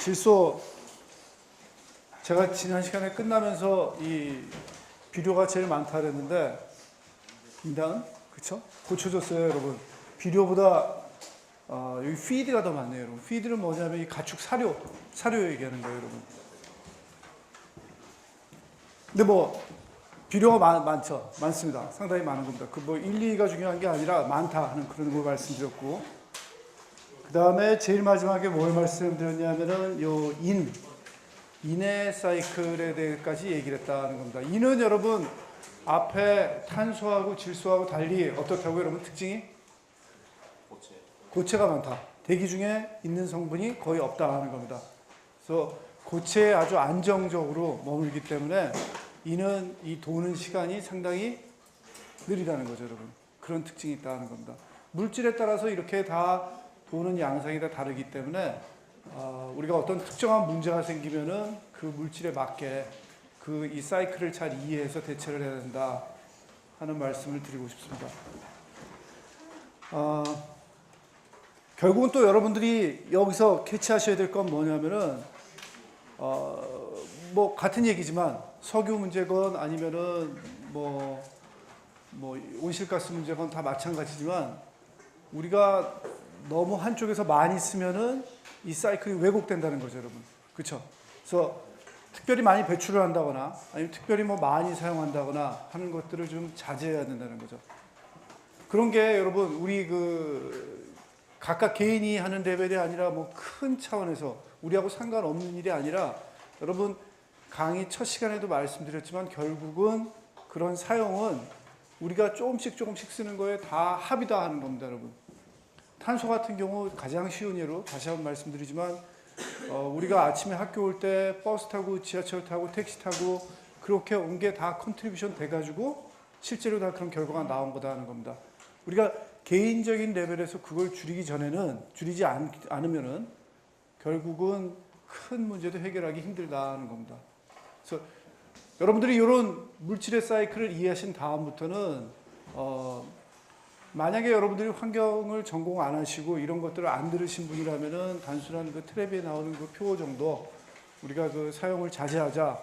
질소, 제가 지난 시간에 끝나면서 이 비료가 제일 많다 그랬는데 인당은 그쵸? 고쳐줬어요, 여러분. 비료보다 여기 피드가 더 많네요, 여러분. 피드는 뭐냐면 이 가축 사료 얘기하는 거예요, 여러분. 근데 뭐 비료가 많죠, 많습니다. 상당히 많은 겁니다. 그 뭐 1, 2가 중요한 게 아니라 많다 하는 그런 걸 말씀드렸고, 그 다음에 제일 마지막에 뭘 말씀드렸냐면은 요 인의 사이클에 대해까지 얘기를 했다는 겁니다. 인은 여러분 앞에 탄소하고 질소하고 달리 어떻다고 여러분 특징이? 고체가 많다. 대기 중에 있는 성분이 거의 없다 하는 겁니다. 그래서 고체에 아주 안정적으로 머물기 때문에 이는 이 도는 시간이 상당히 느리다는 거죠, 여러분. 그런 특징이 있다는 겁니다. 물질에 따라서 이렇게 다 도는 양상이 다 다르기 때문에 우리가 어떤 특정한 문제가 생기면은 그 물질에 맞게 그 이 사이클을 잘 이해해서 대처를 해야 된다 하는 말씀을 드리고 싶습니다. 결국은 또 여러분들이 여기서 캐치하셔야 될 건 뭐냐면은 뭐 같은 얘기지만 석유 문제건 아니면은 뭐 온실가스 문제건 다 마찬가지지만 우리가 너무 한쪽에서 많이 쓰면은 이 사이클이 왜곡된다는 거죠, 여러분. 그렇죠? 그래서 특별히 많이 배출을 한다거나 아니면 특별히 뭐 많이 사용한다거나 하는 것들을 좀 자제해야 된다는 거죠. 그런 게 여러분 우리 그 각각 개인이 하는 레벨이 아니라 뭐 큰 차원에서 우리하고 상관없는 일이 아니라 여러분 강의 첫 시간에도 말씀드렸지만 결국은 그런 사용은 우리가 조금씩 쓰는 거에 다 합의다 하는 겁니다, 여러분. 탄소 같은 경우 가장 쉬운 예로 다시 한번 말씀드리지만 우리가 아침에 학교 올 때 버스 타고 지하철 타고 택시 타고 그렇게 온 게 다 컨트리뷰션 돼가지고 실제로 다 그런 결과가 나온 거다 하는 겁니다. 우리가 개인적인 레벨에서 그걸 줄이지 않으면은 결국은 큰 문제도 해결하기 힘들다는 겁니다. 그래서 여러분들이 이런 물질의 사이클을 이해하신 다음부터는 만약에 여러분들이 환경을 전공 안 하시고 이런 것들을 안 들으신 분이라면은 단순한 그 텔레비에 나오는 그 표 정도 우리가 그 사용을 자제하자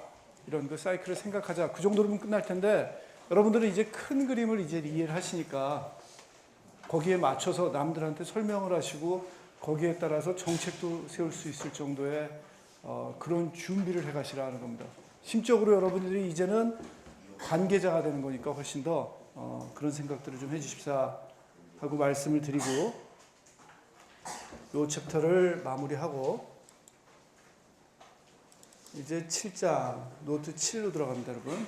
이런 그 사이클을 생각하자 그 정도로는 끝날 텐데 여러분들은 이제 큰 그림을 이제 이해를 하시니까 거기에 맞춰서 남들한테 설명을 하시고 거기에 따라서 정책도 세울 수 있을 정도의 그런 준비를 해 가시라는 겁니다. 심적으로 여러분들이 이제는 관계자가 되는 거니까 훨씬 더 그런 생각들을 좀 해주십사 하고 말씀을 드리고 이 챕터를 마무리하고 이제 7장 노트 7로 들어갑니다, 여러분.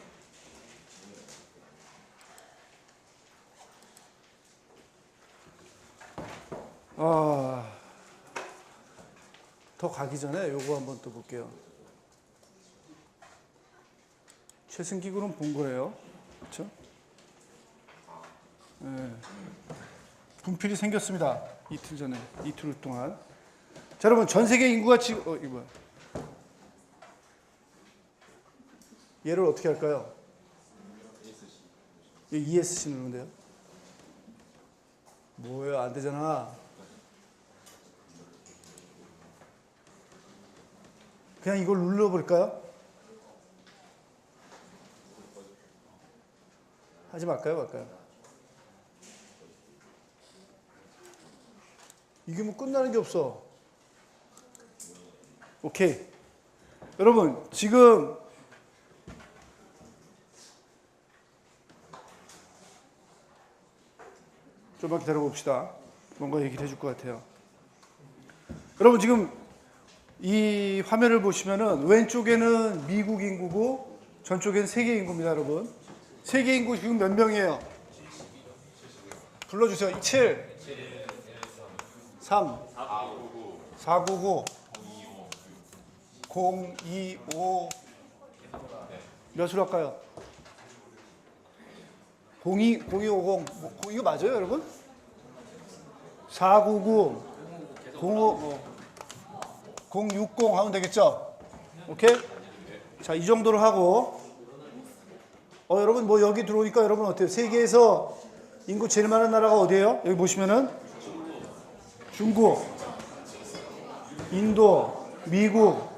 더 가기 전에 요거 한번 또 볼게요. 최승기군은 본 거예요. 그렇죠? 네. 분필이 생겼습니다. 이틀 동안. 자, 여러분, 전 세계 인구가 지금, 이거 뭐야? 얘를 어떻게 할까요? ESC 누르는데요? 뭐예요? 안 되잖아. 그냥 이걸 눌러버릴까요? 하지 말까요? 이게 뭐 끝나는 게 없어. 오케이. 여러분, 지금 좀만 기다려 봅시다. 뭔가 얘기를 해줄 것 같아요. 여러분, 지금 이 화면을 보시면은 왼쪽에는 미국 인구고 전쪽에는 세계 인구입니다, 여러분. 세계 인구 지금 몇 명이에요? 불러주세요. 7, 3, 499, 025, 몇으로 할까요? 0250, 이거 맞아요, 여러분? 499, 05, 060 하면 되겠죠? 오케이? 자, 이 정도로 하고, 여러분, 뭐 여기 들어오니까 여러분 어때요? 세계에서 인구 제일 많은 나라가 어디예요? 여기 보시면은 중국, 인도, 미국,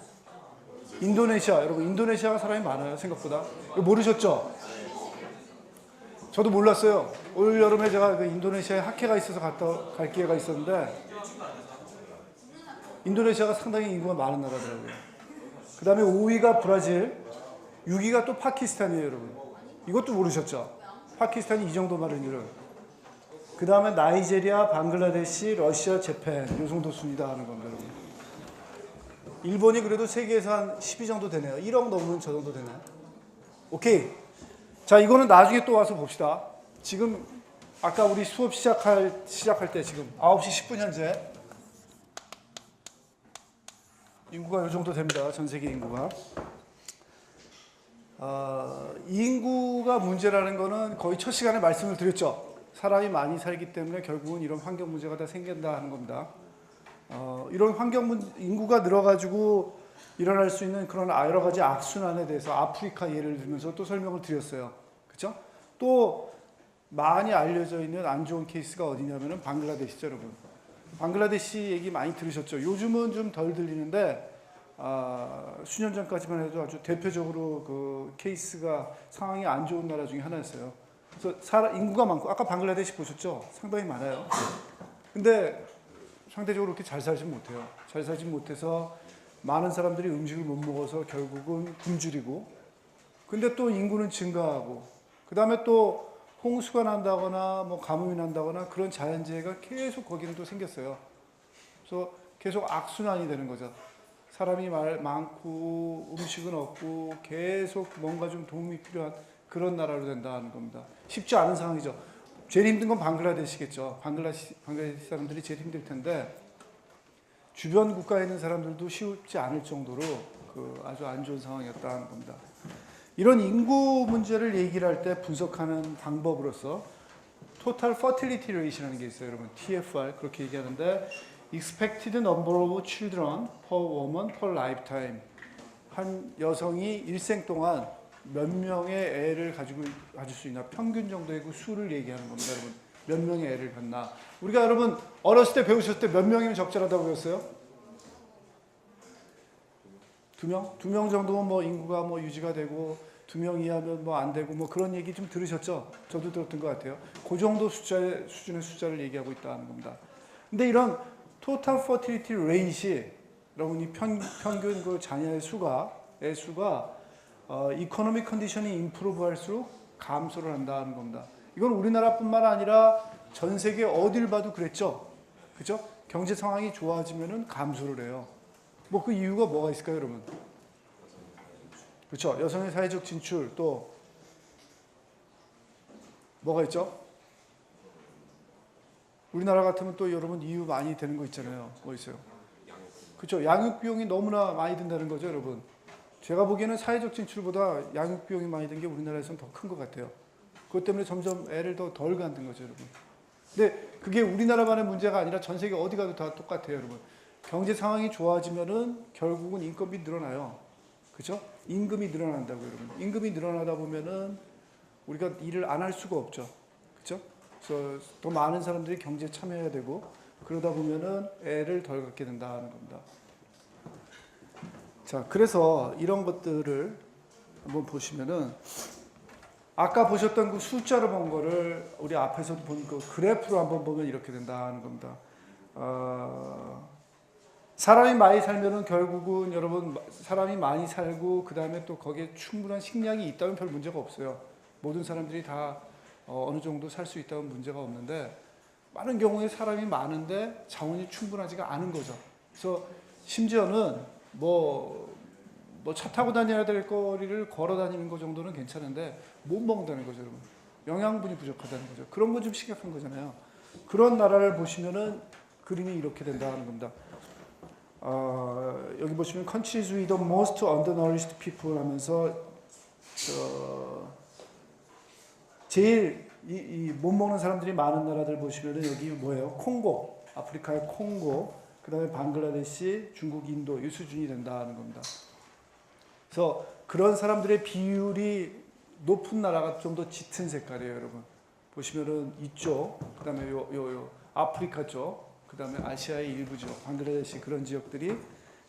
인도네시아. 여러분 인도네시아가 사람이 많아요 생각보다. 이거 모르셨죠? 저도 몰랐어요. 올 여름에 제가 그 인도네시아에 학회가 있어서 갔다 갈 기회가 있었는데 인도네시아가 상당히 인구가 많은 나라더라고요. 그 다음에 5위가 브라질, 6위가 또 파키스탄이에요 여러분. 이것도 모르셨죠? 파키스탄이 이 정도 많은 이유를. 그 다음에 나이제리아, 방글라데시, 러시아, 재팬 이 정도 순위다 하는 겁니다 여러분. 일본이 그래도 세계에서 한 10위 정도 되네요. 1억 넘으면 저 정도 되나요? 오케이. 자, 이거는 나중에 또 와서 봅시다. 지금 아까 우리 수업 시작할 때 지금 9시 10분 현재 인구가 이 정도 됩니다. 전 세계 인구가. 인구가 문제라는 거는 거의 첫 시간에 말씀을 드렸죠. 사람이 많이 살기 때문에 결국은 이런 환경 문제가 다 생긴다 하는 겁니다. 이런 인구가 늘어가지고 일어날 수 있는 그런 여러 가지 악순환에 대해서 아프리카 예를 들면서 또 설명을 드렸어요. 그렇죠? 또 많이 알려져 있는 안 좋은 케이스가 어디냐면은 방글라데시죠, 여러분. 방글라데시 얘기 많이 들으셨죠? 요즘은 좀 덜 들리는데 수년 전까지만 해도 아주 대표적으로 그 케이스가 상황이 안 좋은 나라 중에 하나였어요. 그래서 인구가 많고 아까 방글라데시 보셨죠? 상당히 많아요. 근데 상대적으로 그렇게 잘 살지 못해요. 잘 살지 못해서 많은 사람들이 음식을 못 먹어서 결국은 굶주리고, 근데 또 인구는 증가하고, 그 다음에 또 홍수가 난다거나 뭐 가뭄이 난다거나 그런 자연재해가 계속 거기는 또 생겼어요. 그래서 계속 악순환이 되는 거죠. 사람이 많고 음식은 없고 계속 뭔가 좀 도움이 필요한 그런 나라로 된다는 겁니다. 쉽지 않은 상황이죠. 제일 힘든 건 방글라데시겠죠. 방글라데시 사람들이 제일 힘들 텐데 주변 국가에 있는 사람들도 쉽지 않을 정도로 그 아주 안 좋은 상황이었다는 겁니다. 이런 인구 문제를 얘기를 할 때 분석하는 방법으로서 Total Fertility Rate라는 게 있어요, 여러분. TFR 그렇게 얘기하는데 Expected Number of Children per Woman per Lifetime. 한 여성이 일생 동안 몇 명의 애를 가질 수 있나, 평균 정도의 그 수를 얘기하는 겁니다, 여러분. 몇 명의 애를 갖나. 우리가 여러분 어렸을 때 배우셨을 때 몇 명이면 적절하다고 배웠어요? 2명? 2명 정도면 뭐 인구가 뭐 유지가 되고 2명 이하면 뭐 안 되고 뭐 그런 얘기 좀 들으셨죠? 저도 들었던 것 같아요. 그 정도 수준의 숫자를 얘기하고 있다는 겁니다. 근데 이런 토탈 퍼틸리티 레이시, 여러분이 평균 그 자녀의 수가 이코노믹 컨디션이 임프루브 할수록 감소를 한다는 겁니다. 이건 우리나라뿐만 아니라 전 세계 어딜 봐도 그랬죠. 그죠? 경제 상황이 좋아지면은 감소를 해요. 뭐 그 이유가 뭐가 있을까요, 여러분? 그렇죠. 여성의 사회적 진출, 또 뭐가 있죠? 우리나라 같으면 또 여러분 이유 많이 되는 거 있잖아요. 뭐 있어요? 그렇죠. 양육 비용이 너무나 많이 든다는 거죠, 여러분. 제가 보기에는 사회적 진출보다 양육 비용이 많이 든 게 우리나라에서는 더 큰 것 같아요. 그것 때문에 점점 애를 더 덜 갖는 거죠, 여러분. 근데 그게 우리나라만의 문제가 아니라 전 세계 어디 가도 다 똑같아요, 여러분. 경제 상황이 좋아지면은 결국은 인건비 늘어나요. 그렇죠? 임금이 늘어난다고, 여러분. 임금이 늘어나다 보면은 우리가 일을 안 할 수가 없죠. 그렇죠? 그래서 더 많은 사람들이 경제에 참여해야 되고, 그러다 보면은 애를 덜 갖게 된다는 겁니다. 자, 그래서 이런 것들을 한번 보시면은 아까 보셨던 그 숫자로 본 거를 우리 앞에서 본 그 그래프로 한번 보면 이렇게 된다는 겁니다. 사람이 많이 살면은 결국은 여러분 사람이 많이 살고 그 다음에 또 거기에 충분한 식량이 있다면 별 문제가 없어요. 모든 사람들이 다 어느 정도 살 수 있다면 문제가 없는데 많은 경우에 사람이 많은데 자원이 충분하지가 않은 거죠. 그래서 심지어는 뭐 차 타고 다녀야 될 거리를 걸어 다니는 거 정도는 괜찮은데 못 먹는다는 거죠, 여러분. 영양분이 부족하다는 거죠. 그런 건 좀 심각한 거잖아요. 그런 나라를 보시면은 그림이 이렇게 된다는 겁니다. 여기 보시면 countries with the most undernourished people 하면서 제일 못 먹는 사람들이 많은 나라들 보시면은 여기 뭐예요? 콩고, 아프리카의 콩고, 그 다음에 방글라데시, 중국, 인도 이 수준이 된다는 겁니다. 그래서 그런 사람들의 비율이 높은 나라가 좀 더 짙은 색깔이에요, 여러분. 보시면은 이쪽, 그 다음에 요 아프리카 쪽, 그 다음에 아시아의 일부 지역, 방글라데시 그런 지역들이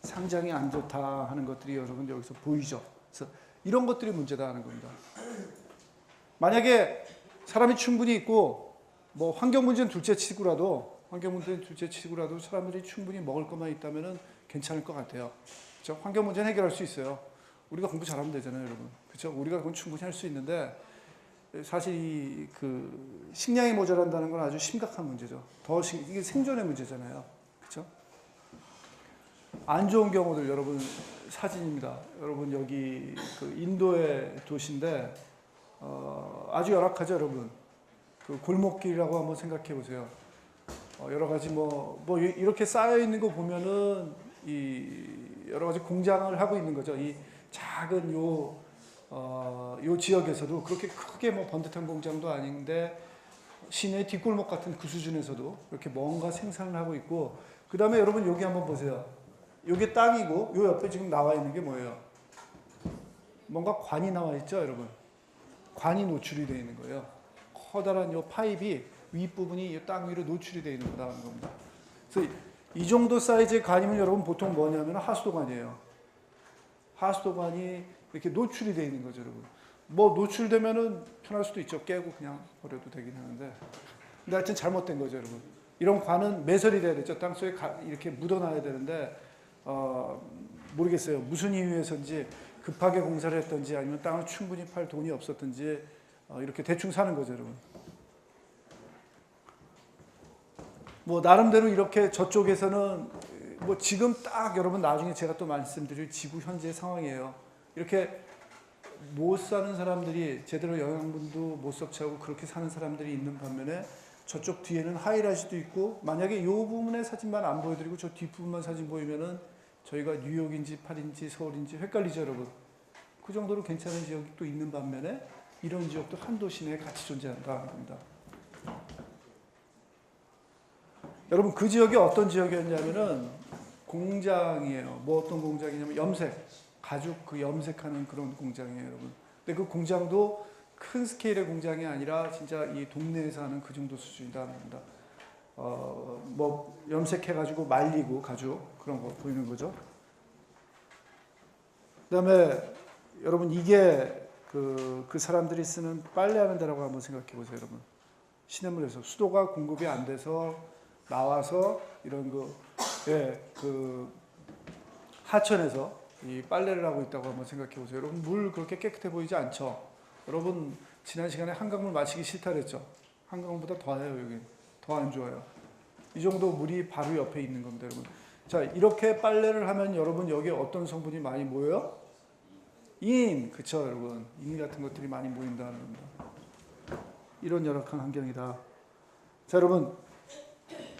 상장이 안 좋다 하는 것들이 여러분 여기서 보이죠. 그래서 이런 것들이 문제다 하는 겁니다. 만약에 사람이 충분히 있고 뭐 환경 문제는 둘째 치고라도 사람들이 충분히 먹을 것만 있다면은 괜찮을 것 같아요. 그렇죠? 환경 문제는 해결할 수 있어요. 우리가 공부 잘하면 되잖아요, 여러분. 그렇죠? 우리가 그건 충분히 할 수 있는데 사실 그 식량이 모자란다는 건 아주 심각한 문제죠. 이게 생존의 문제잖아요. 그렇죠? 안 좋은 경우들 여러분 사진입니다. 여러분 여기 그 인도의 도시인데 아주 열악하죠, 여러분. 그 골목길이라고 한번 생각해 보세요. 여러 가지 뭐 이렇게 쌓여 있는 거 보면은 여러 가지 공장을 하고 있는 거죠. 이 작은 요 지역에서도 그렇게 크게 뭐 번듯한 공장도 아닌데 시내 뒷골목 같은 그 수준에서도 이렇게 뭔가 생산을 하고 있고, 그 다음에 여러분 여기 한번 보세요. 요게 땅이고 요 옆에 지금 나와 있는 게 뭐예요? 뭔가 관이 나와 있죠, 여러분. 관이 노출이 되어 있는 거예요. 커다란 요 파입이 윗부분이 이 땅 위로 노출이 되어 있는 거다라는 겁니다. 그래서 이 정도 사이즈의 관이면 여러분 보통 뭐냐면 하수도관이에요. 하수도관이 이렇게 노출이 되어 있는 거죠, 여러분. 뭐 노출되면은 편할 수도 있죠. 깨고 그냥 버려도 되긴 하는데. 근데 하여튼 잘못된 거죠, 여러분. 이런 관은 매설이 돼야 되죠. 땅속에 이렇게 묻어놔야 되는데 모르겠어요. 무슨 이유에서인지 급하게 공사를 했던지 아니면 땅을 충분히 팔 돈이 없었던지 이렇게 대충 사는 거죠, 여러분. 뭐 나름대로 이렇게 저쪽에서는 뭐 지금 딱 여러분 나중에 제가 또 말씀드릴 지구 현재 상황이에요. 이렇게 못 사는 사람들이 제대로 영양분도 못 섭취하고 그렇게 사는 사람들이 있는 반면에 저쪽 뒤에는 하이라이트도 있고, 만약에 이 부분의 사진만 안 보여드리고 저 뒷부분만 사진 보이면은 저희가 뉴욕인지 파리인지 서울인지 헷갈리죠, 여러분. 그 정도로 괜찮은 지역이 또 있는 반면에 이런 지역도 한 도시 내에 같이 존재한다는 겁니다. 여러분 그 지역이 어떤 지역이었냐면은 공장이에요. 뭐 어떤 공장이냐면 염색, 가죽 그 염색하는 그런 공장이에요, 여러분. 근데 그 공장도 큰 스케일의 공장이 아니라 진짜 이 동네에서 하는 그 정도 수준이다는 겁니다. 뭐 염색해가지고 말리고 가죽 그런 거 보이는 거죠. 그다음에 여러분 이게 그 사람들이 쓰는 빨래하는 데라고 한번 생각해 보세요, 여러분. 시냇물에서 수도가 공급이 안 돼서 나와서 이런 그 하천에서 이 빨래를 하고 있다고 한번 생각해 보세요. 여러분 물 그렇게 깨끗해 보이지 않죠? 여러분 지난 시간에 한강물 마시기 싫다 그랬죠? 한강물보다 더해요, 여기. 더 안 좋아요. 이 정도 물이 바로 옆에 있는 겁니다, 여러분. 자, 이렇게 빨래를 하면 여러분 여기에 어떤 성분이 많이 모여요? 인, 그쵸, 여러분. 인 같은 것들이 많이 모인다는 겁니다. 이런 열악한 환경이다. 자, 여러분.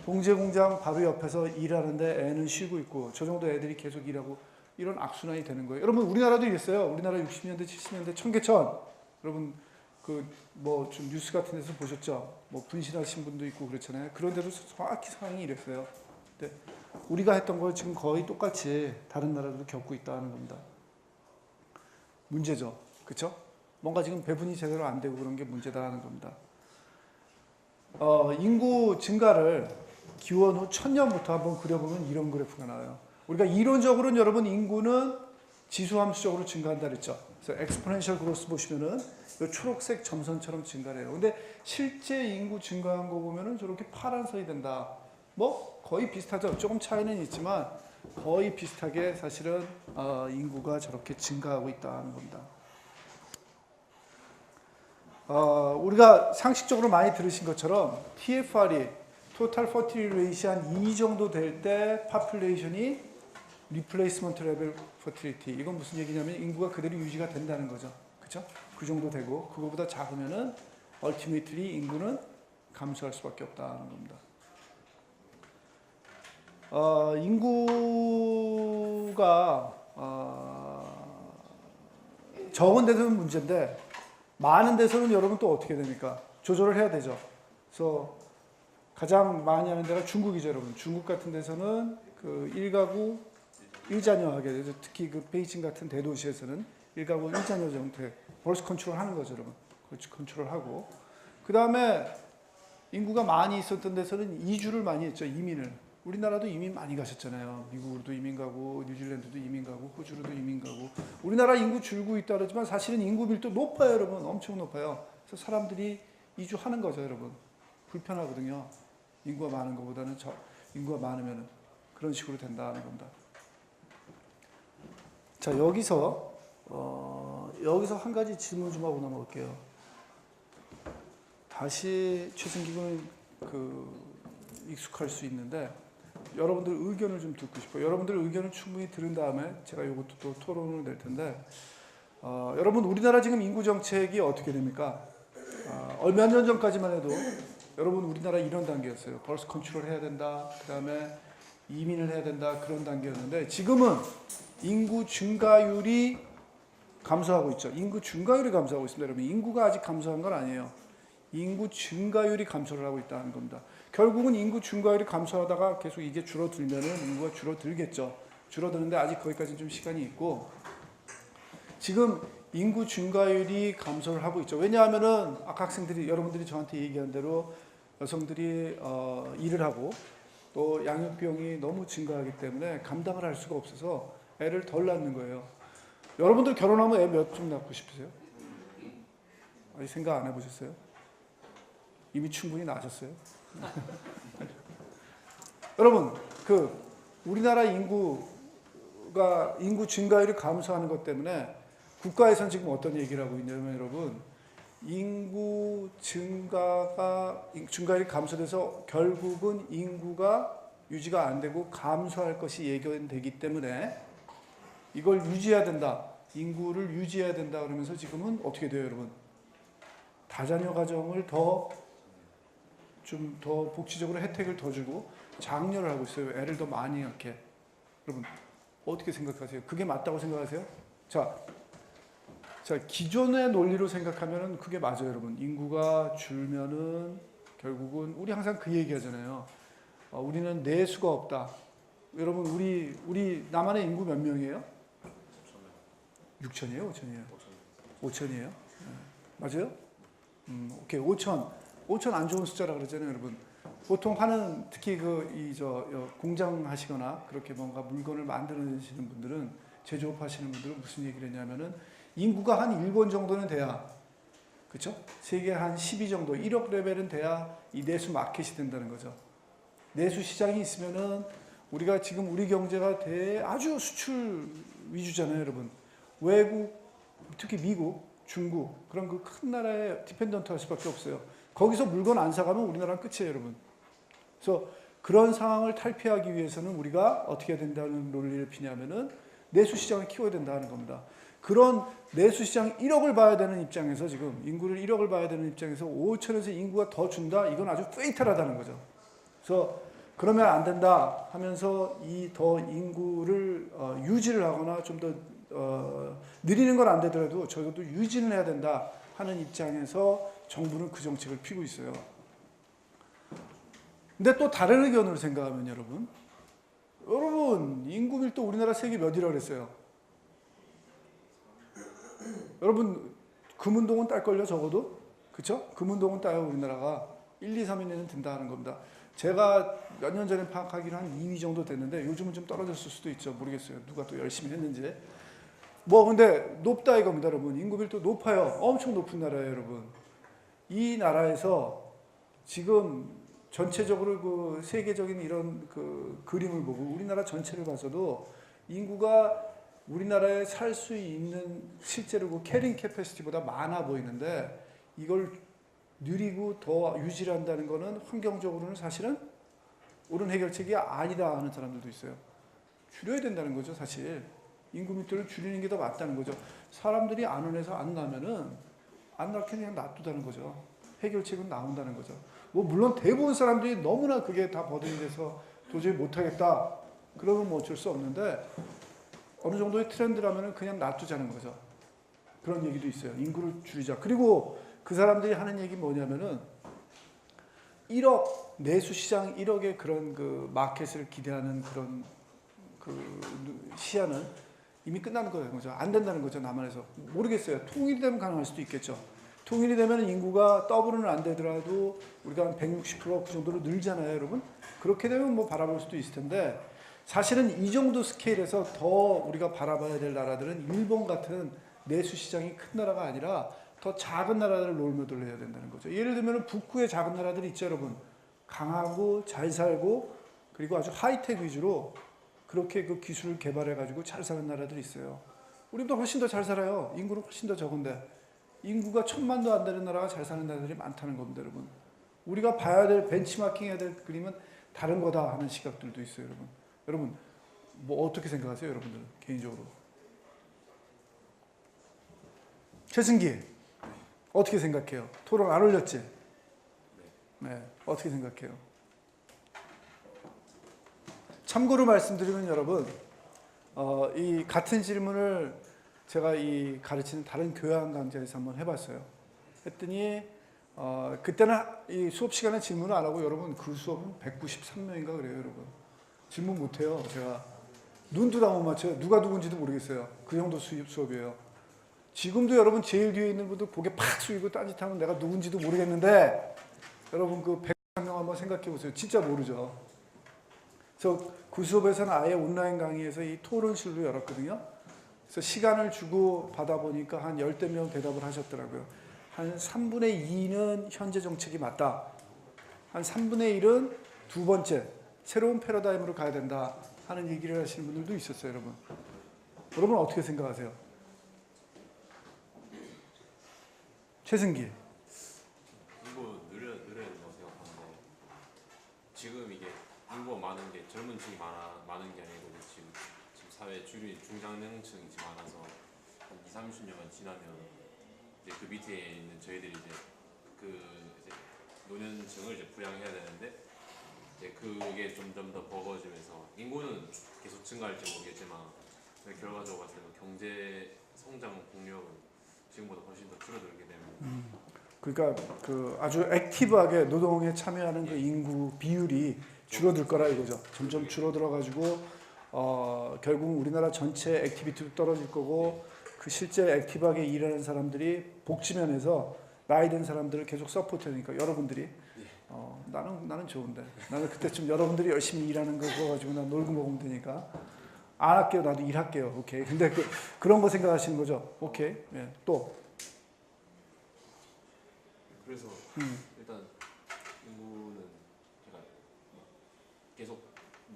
봉제 공장 바로 옆에서 일하는데 애는 쉬고 있고 저 정도 애들이 계속 일하고 이런 악순환이 되는 거예요. 여러분 우리나라도 이랬어요. 우리나라 60년대 70년대 청계천 여러분 그 뭐 좀 뉴스 같은 데서 보셨죠? 뭐 분신하신 분도 있고 그렇잖아요. 그런데도 정확히 상황이 이랬어요. 근데 우리가 했던 걸 지금 거의 똑같이 다른 나라들도 겪고 있다는 겁니다. 문제죠. 그렇죠? 뭔가 지금 배분이 제대로 안 되고 그런 게 문제다라는 겁니다. 인구 증가를 기원 후 1000년부터 한번 그려보면 이런 그래프가 나와요. 우리가 이론적으로는 여러분 인구는 지수함수적으로 증가한다 그랬죠. 그래서 엑스포넨셜 그로스 보시면은 이 초록색 점선처럼 증가를 해요. 근데 실제 인구 증가한 거 보면은 저렇게 파란 선이 된다. 뭐 거의 비슷하죠. 조금 차이는 있지만 거의 비슷하게 사실은 인구가 저렇게 증가하고 있다는 겁니다. 우리가 상식적으로 많이 들으신 것처럼 TFR이 Total Fertility Rate이 한 2 정도 될 때 Population이 Replacement Level Fertility, 이건 무슨 얘기냐면 인구가 그대로 유지가 된다는 거죠. 그렇죠? 그 정도 되고 그거보다 작으면은 Ultimately 인구는 감소할 수밖에 없다는 겁니다. 인구가 적은 데서는 문제인데 많은 데서는 여러분 또 어떻게 됩니까? 조절을 해야 되죠. 그래서 가장 많이 하는 데가 중국이죠, 여러분. 중국 같은 데서는 그 1가구 1자녀 하게 되죠. 특히 그 베이징 같은 대도시에서는 1가구 1자녀 정도의 벌스 컨트롤 하는 거죠, 여러분. 벌스 컨트롤 하고. 그 다음에 인구가 많이 있었던 데서는 이주를 많이 했죠, 이민을. 우리나라도 이민 많이 가셨잖아요. 미국으로도 이민 가고 뉴질랜드도 이민 가고 호주로도 이민 가고 우리나라 인구 줄고 있다 그러지만 사실은 인구 밀도 높아요, 여러분. 엄청 높아요. 그래서 사람들이 이주하는 거죠, 여러분. 불편하거든요. 인구가 많은 것보다는 인구가 많으면 그런 식으로 된다는 겁니다. 자, 여기서 한 가지 질문 좀 하고 넘어갈게요. 다시 최승기 군은 익숙할 수 있는데 여러분들 의견을 좀 듣고 싶어요. 여러분들 의견을 충분히 들은 다음에 제가 이것도 또 토론을 낼 텐데 여러분 우리나라 지금 인구 정책이 어떻게 됩니까? 몇 년 전까지만 해도 여러분 우리나라 이런 단계였어요. 벌스 컨트롤 해야 된다. 그 다음에 이민을 해야 된다. 그런 단계였는데 지금은 인구 증가율이 감소하고 있죠. 인구 증가율이 감소하고 있습니다. 여러분 인구가 아직 감소한 건 아니에요. 인구 증가율이 감소를 하고 있다는 겁니다. 결국은 인구 증가율이 감소하다가 계속 이게 줄어들면은 인구가 줄어들겠죠. 줄어드는데 아직 거기까지는 좀 시간이 있고 지금 인구 증가율이 감소를 하고 있죠. 왜냐하면은 아까 학생들이 여러분들이 저한테 얘기한 대로 여성들이 일을 하고 또 양육비용이 너무 증가하기 때문에 감당을 할 수가 없어서 애를 덜 낳는 거예요. 여러분들 결혼하면 애 몇 좀 낳고 싶으세요? 아직 생각 안 해보셨어요? 이미 충분히 낳으셨어요? 여러분, 우리나라 인구 증가율이 감소하는 것 때문에 국가에서는 지금 어떤 얘기를 하고 있냐면 여러분, 인구 증가율이 감소돼서 결국은 인구가 유지가 안 되고 감소할 것이 예견되기 때문에 이걸 유지해야 된다. 인구를 유지해야 된다 그러면서 지금은 어떻게 돼요, 여러분? 다자녀 가정을 더 복지적으로 혜택을 더 주고 장려를 하고 있어요. 애를 더 많이 낳게. 여러분 어떻게 생각하세요? 그게 맞다고 생각하세요? 자, 기존의 논리로 생각하면은 그게 맞아요, 여러분. 인구가 줄면은 결국은 우리 항상 그 얘기하잖아요. 우리는 내수가 없다. 여러분 우리 남한의 인구 몇 명이에요? 6천이에요, 5천이에요? 5천이에요? 맞아요? 오케이, 5천 안 좋은 숫자라 그러잖아요, 여러분. 보통 특히 공장 하시거나 그렇게 뭔가 물건을 만드시는 분들은 제조업 하시는 분들은 무슨 얘기를 했냐면은 인구가 한 일본 정도는 돼야, 그렇죠? 세계 한 12 정도, 1억 레벨은 돼야 이 내수 마켓이 된다는 거죠. 내수 시장이 있으면은 우리가 지금 우리 경제가 아주 수출 위주잖아요, 여러분. 외국, 특히 미국, 중국 그런 그 큰 나라에 디펜던트 할 수밖에 없어요. 거기서 물건 안 사가면 우리나라는 끝이에요, 여러분. 그래서 그런 상황을 탈피하기 위해서는 우리가 어떻게 해야 된다는 논리를 피냐면은 내수 시장을 키워야 된다는 겁니다. 그런 내수 시장 1억을 봐야 되는 입장에서 지금 인구를 1억을 봐야 되는 입장에서 5천에서 인구가 더 준다? 이건 아주 페이탈하다는 거죠. 그래서 그러면 안 된다 하면서 더 인구를 유지를 하거나 좀 더 느리는 건 안 되더라도 적어도 유지는 해야 된다 하는 입장에서 정부는 그 정책을 피고 있어요. 근데 또 다른 의견으로 생각하면 여러분 인구 밀도 우리나라 세계 몇이라고 그랬어요? 여러분 금운동은 딸걸요, 적어도? 그쵸? 금운동은 따요, 우리나라가. 1, 2, 3위 내는 든다는 겁니다. 제가 몇 년 전에 파악하기로 한 2위 정도 됐는데 요즘은 좀 떨어졌을 수도 있죠. 모르겠어요. 누가 또 열심히 했는지. 근데 높다 이겁니다, 여러분. 인구 밀도 높아요. 엄청 높은 나라예요, 여러분. 이 나라에서 지금 전체적으로 세계적인 이런 그림을 보고 우리나라 전체를 봐서도 인구가 우리나라에 살 수 있는 실제로 캐링 캐패시티보다 많아 보이는데 이걸 누리고 더 유지를 한다는 거는 환경적으로는 사실은 옳은 해결책이 아니다 하는 사람들도 있어요. 줄여야 된다는 거죠, 사실. 인구 밀도를 줄이는 게 더 맞다는 거죠. 사람들이 안 원해서 안 나면은 안 낳게 그냥 놔두다는 거죠. 해결책은 나온다는 거죠. 물론 대부분 사람들이 너무나 그게 다 버든이 돼서 도저히 못하겠다. 그러면 어쩔 수 없는데 어느 정도의 트렌드라면 그냥 놔두자는 거죠. 그런 얘기도 있어요. 인구를 줄이자. 그리고 그 사람들이 하는 얘기 뭐냐면은 1억 내수 시장 1억의 그런 마켓을 기대하는 그런 시야는 이미 끝나는 거죠. 안 된다는 거죠, 남한에서. 모르겠어요. 통일이 되면 가능할 수도 있겠죠. 통일이 되면 인구가 더블은 안 되더라도 우리가 한 160%그 정도로 늘잖아요, 여러분. 그렇게 되면 뭐 바라볼 수도 있을 텐데 사실은 이 정도 스케일에서 더 우리가 바라봐야 될 나라들은 일본 같은 내수 시장이 큰 나라가 아니라 더 작은 나라들을 롤모델로 해야 된다는 거죠. 예를 들면 북구의 작은 나라들이 있죠, 여러분. 강하고 잘 살고 그리고 아주 하이텍 위주로 그렇게 그 기술을 개발해가지고 잘 사는 나라들이 있어요. 우리보다 훨씬 더 잘 살아요. 인구는 훨씬 더 적은데. 인구가 1000만도 안 되는 나라가 잘 사는 나라들이 많다는 겁니다, 여러분. 우리가 봐야 될 벤치마킹 해야 될 그림은 다른 거다 하는 시각들도 있어요, 여러분. 여러분, 뭐 어떻게 생각하세요, 여러분들은 개인적으로? 최승기, 어떻게 생각해요? 토론 안 올렸지? 네, 어떻게 생각해요? 참고로 말씀드리면 여러분, 이 같은 질문을 제가 이 가르치는 다른 교양 강좌에서 한번 해봤어요. 했더니 그때는 이 수업 시간에 질문을 안 하고 여러분 그 수업은 193명인가 그래요, 여러분. 질문 못해요, 제가. 눈도 다 못 맞춰요. 누가 누군지도 모르겠어요. 그 정도 수업이에요. 지금도 여러분 제일 뒤에 있는 분들 고개 팍 숙이고 딴짓하면 내가 누군지도 모르겠는데 여러분 그 100명 한번 생각해 보세요. 진짜 모르죠. 그래서 그 수업에서는 아예 온라인 강의에서 이 토론실로 열었거든요. 그래서 시간을 주고 받아보니까 한 10대 명 대답을 하셨더라고요. 한 3분의 2는 현재 정책이 맞다. 한 3분의 1은 두 번째 새로운 패러다임으로 가야 된다 하는 얘기를 하시는 분들도 있었어요, 여러분. 여러분 어떻게 생각하세요? 최승기. 인구 늘어야 된다고 생각하는데 지금 이게 인구가 많은 게 젊은 층이 많은 게 아니고 지금 사회 주류 중장년층이 많아서 한 2, 30년만 지나면 이제 그 밑에 있는 저희들이 이제 이제 노년층을 이제 부양해야 되는데 이제 그게 점점 더 버거지면서 인구는 계속 증가할지 모르겠지만 결과적으로 봤을 때 경제 성장 동력은 지금보다 훨씬 더 줄어들게 되면 그러니까 그 아주 액티브하게 노동에 참여하는 그 인구 비율이 줄어들 거라 이거죠. 점점 줄어들어 가지고 결국 우리나라 전체 액티비티도 떨어질 거고 그 실제 액티브하게 일하는 사람들이 복지면에서 나이 든 사람들을 계속 서포트하니까 여러분들이 나는 좋은데 나는 그때쯤 여러분들이 열심히 일하는 거 그거 가지고 난 놀고 먹으면 되니까 안 할게요. 나도 일할게요. 오케이. 근데 그런 거 생각하시는 거죠. 오케이. 예. 또 그래서 일단 인구는 제가 계속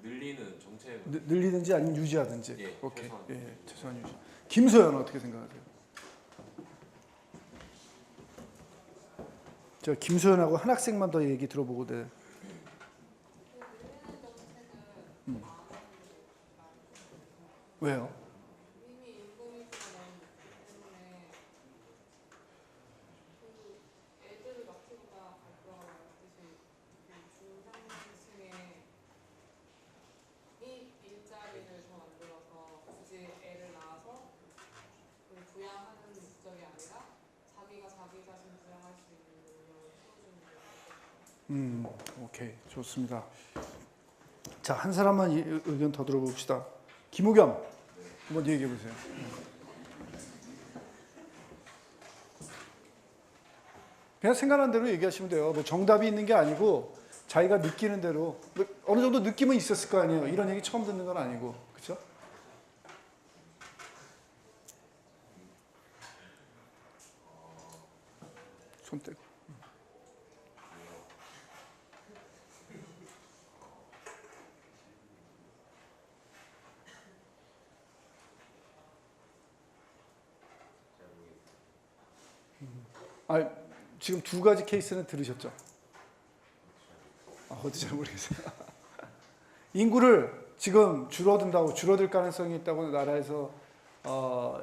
늘리는 정책 늘리든지 아니면 유지하든지. 예, 오케이. 최소한. 예, 최소한 유지. 김소연 어떻게 생각하세요? 저 김소연하고 한 학생만 더 얘기 들어보고 돼. 왜요? 오케이. 좋습니다. 자, 한 사람만 의견 더 들어봅시다. 김우겸, 한번 얘기해 보세요. 그냥 생각하는 대로 얘기하시면 돼요. 뭐 정답이 있는 게 아니고 자기가 느끼는 대로 어느 정도 느낌은 있었을 거 아니에요. 이런 얘기 처음 듣는 건 아니고, 그렇죠? 손 떼고. 지금 두 가지 케이스는 들으셨죠? 어디 잘 모르겠어요. 인구를 지금 줄어들 가능성이 있다고 나라에서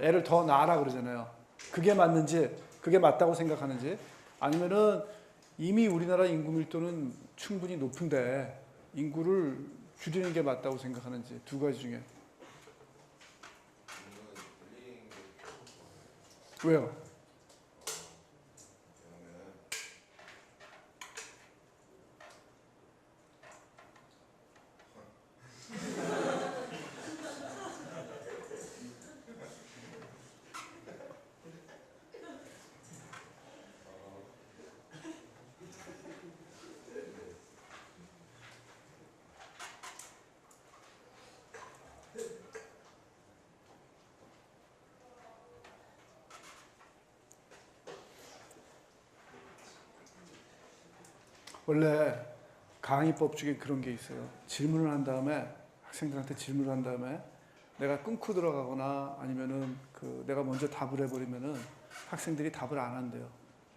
애를 더 낳아라 그러잖아요. 그게 맞는지, 그게 맞다고 생각하는지, 아니면은 이미 우리나라 인구 밀도는 충분히 높은데 인구를 줄이는 게 맞다고 생각하는지 두 가지 중에. 왜요? 원래 강의법 중에 그런 게 있어요. 질문을 한 다음에 학생들한테 질문을 한 다음에 내가 끊고 들어가거나 아니면은 내가 먼저 답을 해버리면은 학생들이 답을 안 한대요.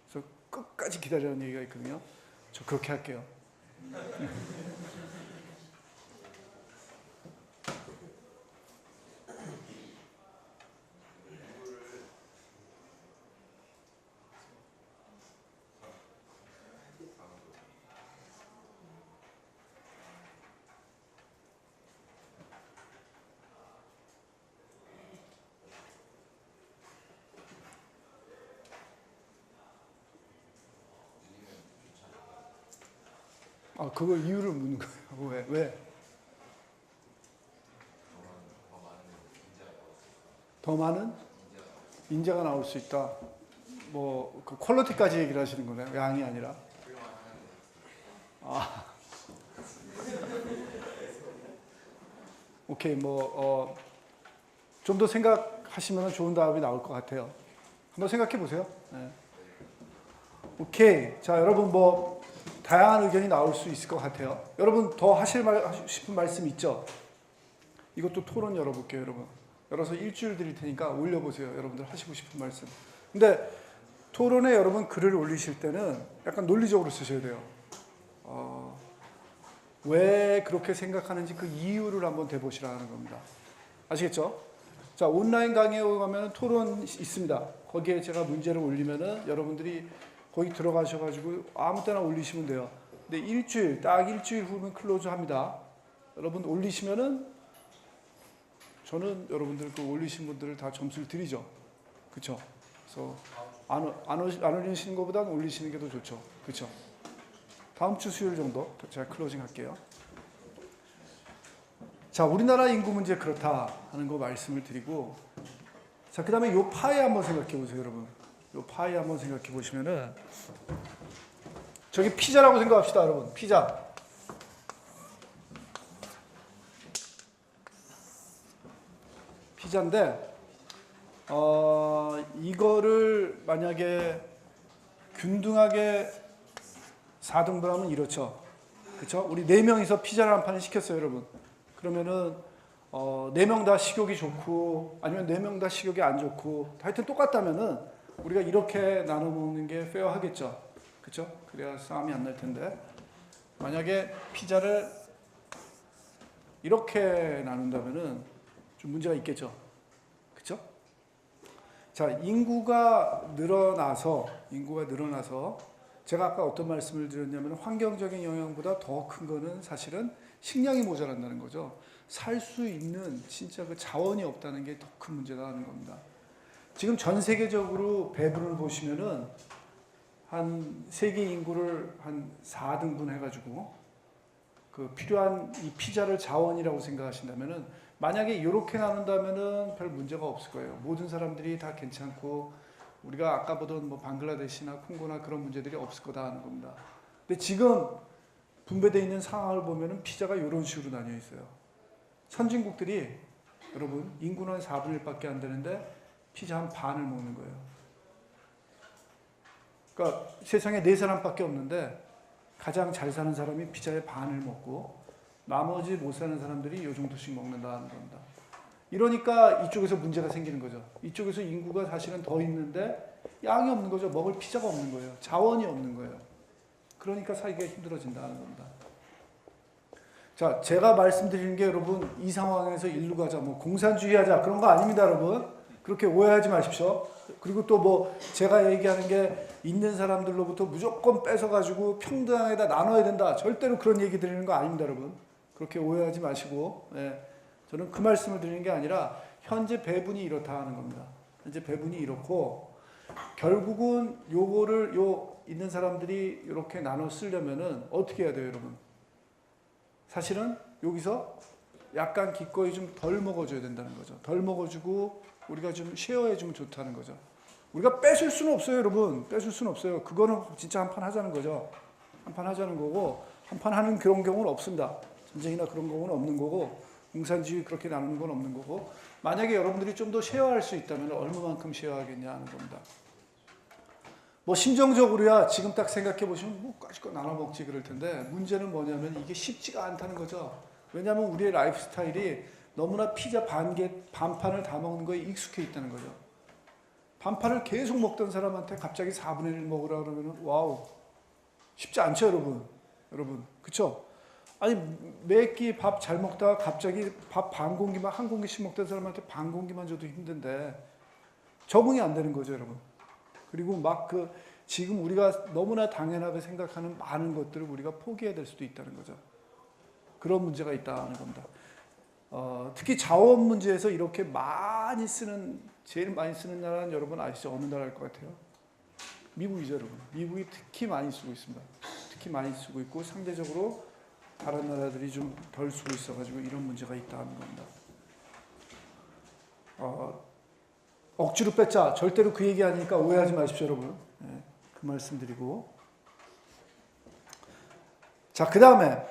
그래서 끝까지 기다리라는 얘기가 있거든요. 저 그렇게 할게요. 아, 그거 이유를 묻는 거예요. 왜? 더 많은 인재가 나올 수 있다. 그 퀄리티까지 얘기를 하시는 거네요. 양이 아니라. 아. 오케이, 좀 더 생각하시면 좋은 답이 나올 것 같아요. 한번 생각해 보세요. 네. 오케이. 자, 여러분 다양한 의견이 나올 수 있을 것 같아요. 여러분 더 하실 싶은 말씀 있죠? 이것도 토론 열어볼게요, 여러분. 열어서 일주일 드릴 테니까 올려보세요, 여러분들 하시고 싶은 말씀. 근데 토론에 여러분 글을 올리실 때는 약간 논리적으로 쓰셔야 돼요. 왜 그렇게 생각하는지 그 이유를 한번 대보시라는 겁니다. 아시겠죠? 자, 온라인 강의에 가면 토론 있습니다. 거기에 제가 문제를 올리면은 여러분들이 거기 들어가셔가지고 아무 때나 올리시면 돼요. 근데 딱 일주일 후면 클로즈 합니다. 여러분 올리시면은 저는 여러분들 올리신 분들을 다 점수를 드리죠. 그쵸? 그래서 안 올리시는 것보다는 올리시는 게 더 좋죠. 그쵸? 다음 주 수요일 정도 제가 클로징 할게요. 자, 우리나라 인구 문제 그렇다 하는 거 말씀을 드리고, 자, 그 다음에 요 파이 한번 생각해 보세요, 여러분. 요 파이 한번 생각해 보시면은, 저기 피자라고 생각합시다, 여러분. 피자. 피자인데, 이거를 만약에 균등하게 4등분하면 이렇죠. 그렇죠? 우리 4명이서 피자를 한 판을 시켰어요, 여러분. 그러면은 4명 다 식욕이 좋고 아니면 4명 다 식욕이 안 좋고 하여튼 똑같다면은 우리가 이렇게 나눠 먹는 게 페어하겠죠. 그렇죠? 그래야 싸움이 안 날 텐데. 만약에 피자를 이렇게 나눈다면은 좀 문제가 있겠죠. 그렇죠? 자, 인구가 늘어나서 제가 아까 어떤 말씀을 드렸냐면 환경적인 영향보다 더 큰 거는 사실은 식량이 모자란다는 거죠. 살 수 있는 진짜 그 자원이 없다는 게 더 큰 문제라는 겁니다. 지금 전 세계적으로 배분을 보시면은 한 세계 인구를 한 4등분 해가지고 그 필요한 이 피자를 자원이라고 생각하신다면은 만약에 이렇게 나눈다면은 별 문제가 없을 거예요. 모든 사람들이 다 괜찮고 우리가 아까 보던 방글라데시나 콩고나 그런 문제들이 없을 거다 하는 겁니다. 근데 지금 분배되어 있는 상황을 보면은 피자가 이런 식으로 나뉘어 있어요. 선진국들이 여러분 인구는 4분의 1밖에 안 되는데 피자 한 반을 먹는 거예요. 그러니까 세상에 4사람밖에 없는데 가장 잘 사는 사람이 피자의 반을 먹고 나머지 못 사는 사람들이 이 정도씩 먹는다는 겁니다. 이러니까 이쪽에서 문제가 생기는 거죠. 이쪽에서 인구가 사실은 더 있는데 양이 없는 거죠. 먹을 피자가 없는 거예요. 자원이 없는 거예요. 그러니까 살기가 힘들어진다는 겁니다. 자, 제가 말씀드리는 게 여러분 이 상황에서 일로 가자, 공산주의 하자 그런 거 아닙니다, 여러분. 그렇게 오해하지 마십시오. 그리고 또 제가 얘기하는 게 있는 사람들로부터 무조건 뺏어가지고 평등하게다 나눠야 된다. 절대로 그런 얘기 드리는 거 아닙니다, 여러분. 그렇게 오해하지 마시고, 저는 그 말씀을 드리는 게 아니라 현재 배분이 이렇다 하는 겁니다. 현재 배분이 이렇고 결국은 요거를 있는 사람들이 이렇게 나눠 쓰려면은 어떻게 해야 돼요, 여러분? 사실은 여기서 약간 기꺼이 좀 덜 먹어줘야 된다는 거죠. 덜 먹어주고 우리가 좀 쉐어해주면 좋다는 거죠. 우리가 뺏을 수는 없어요, 여러분. 뺏을 수는 없어요. 그거는 진짜 한판 하자는 거죠. 한판 하자는 거고 한판 하는 그런 경우는 없습니다. 전쟁이나 그런 경우는 없는 거고 공산주의 그렇게 나누는 건 없는 거고 만약에 여러분들이 좀 더 쉐어할 수 있다면 얼마만큼 쉐어하겠냐 하는 겁니다. 뭐 심정적으로야 지금 딱 생각해 보시면 뭐 까짓거 나눠 먹지 그럴 텐데 문제는 뭐냐면 이게 쉽지가 않다는 거죠. 왜냐하면 우리의 라이프 스타일이 너무나 피자 반판을 다 먹는 거에 익숙해 있다는 거죠. 반판을 계속 먹던 사람한테 갑자기 4분의 1 먹으라 그러면 와우 쉽지 않죠, 여러분. 그쵸? 아니 매 끼 밥 잘 먹다가 갑자기 밥 반 공기만 한 공기씩 먹던 사람한테 반 공기만 줘도 힘든데 적응이 안 되는 거죠, 여러분. 그리고 막 지금 우리가 너무나 당연하게 생각하는 많은 것들을 우리가 포기해야 될 수도 있다는 거죠. 그런 문제가 있다는 겁니다. 특히 자원 문제에서 이렇게 제일 많이 쓰는 나라는 여러분 아시죠? 어느 나라일 것 같아요? 미국이죠, 여러분. 미국이 특히 많이 쓰고 있습니다. 특히 많이 쓰고 있고 상대적으로 다른 나라들이 좀 덜 쓰고 있어가지고 이런 문제가 있다는 겁니다. 억지로 뺐자 절대로 그 얘기 아니니까 오해하지 마십시오, 여러분. 네, 그 말씀드리고 자, 그 다음에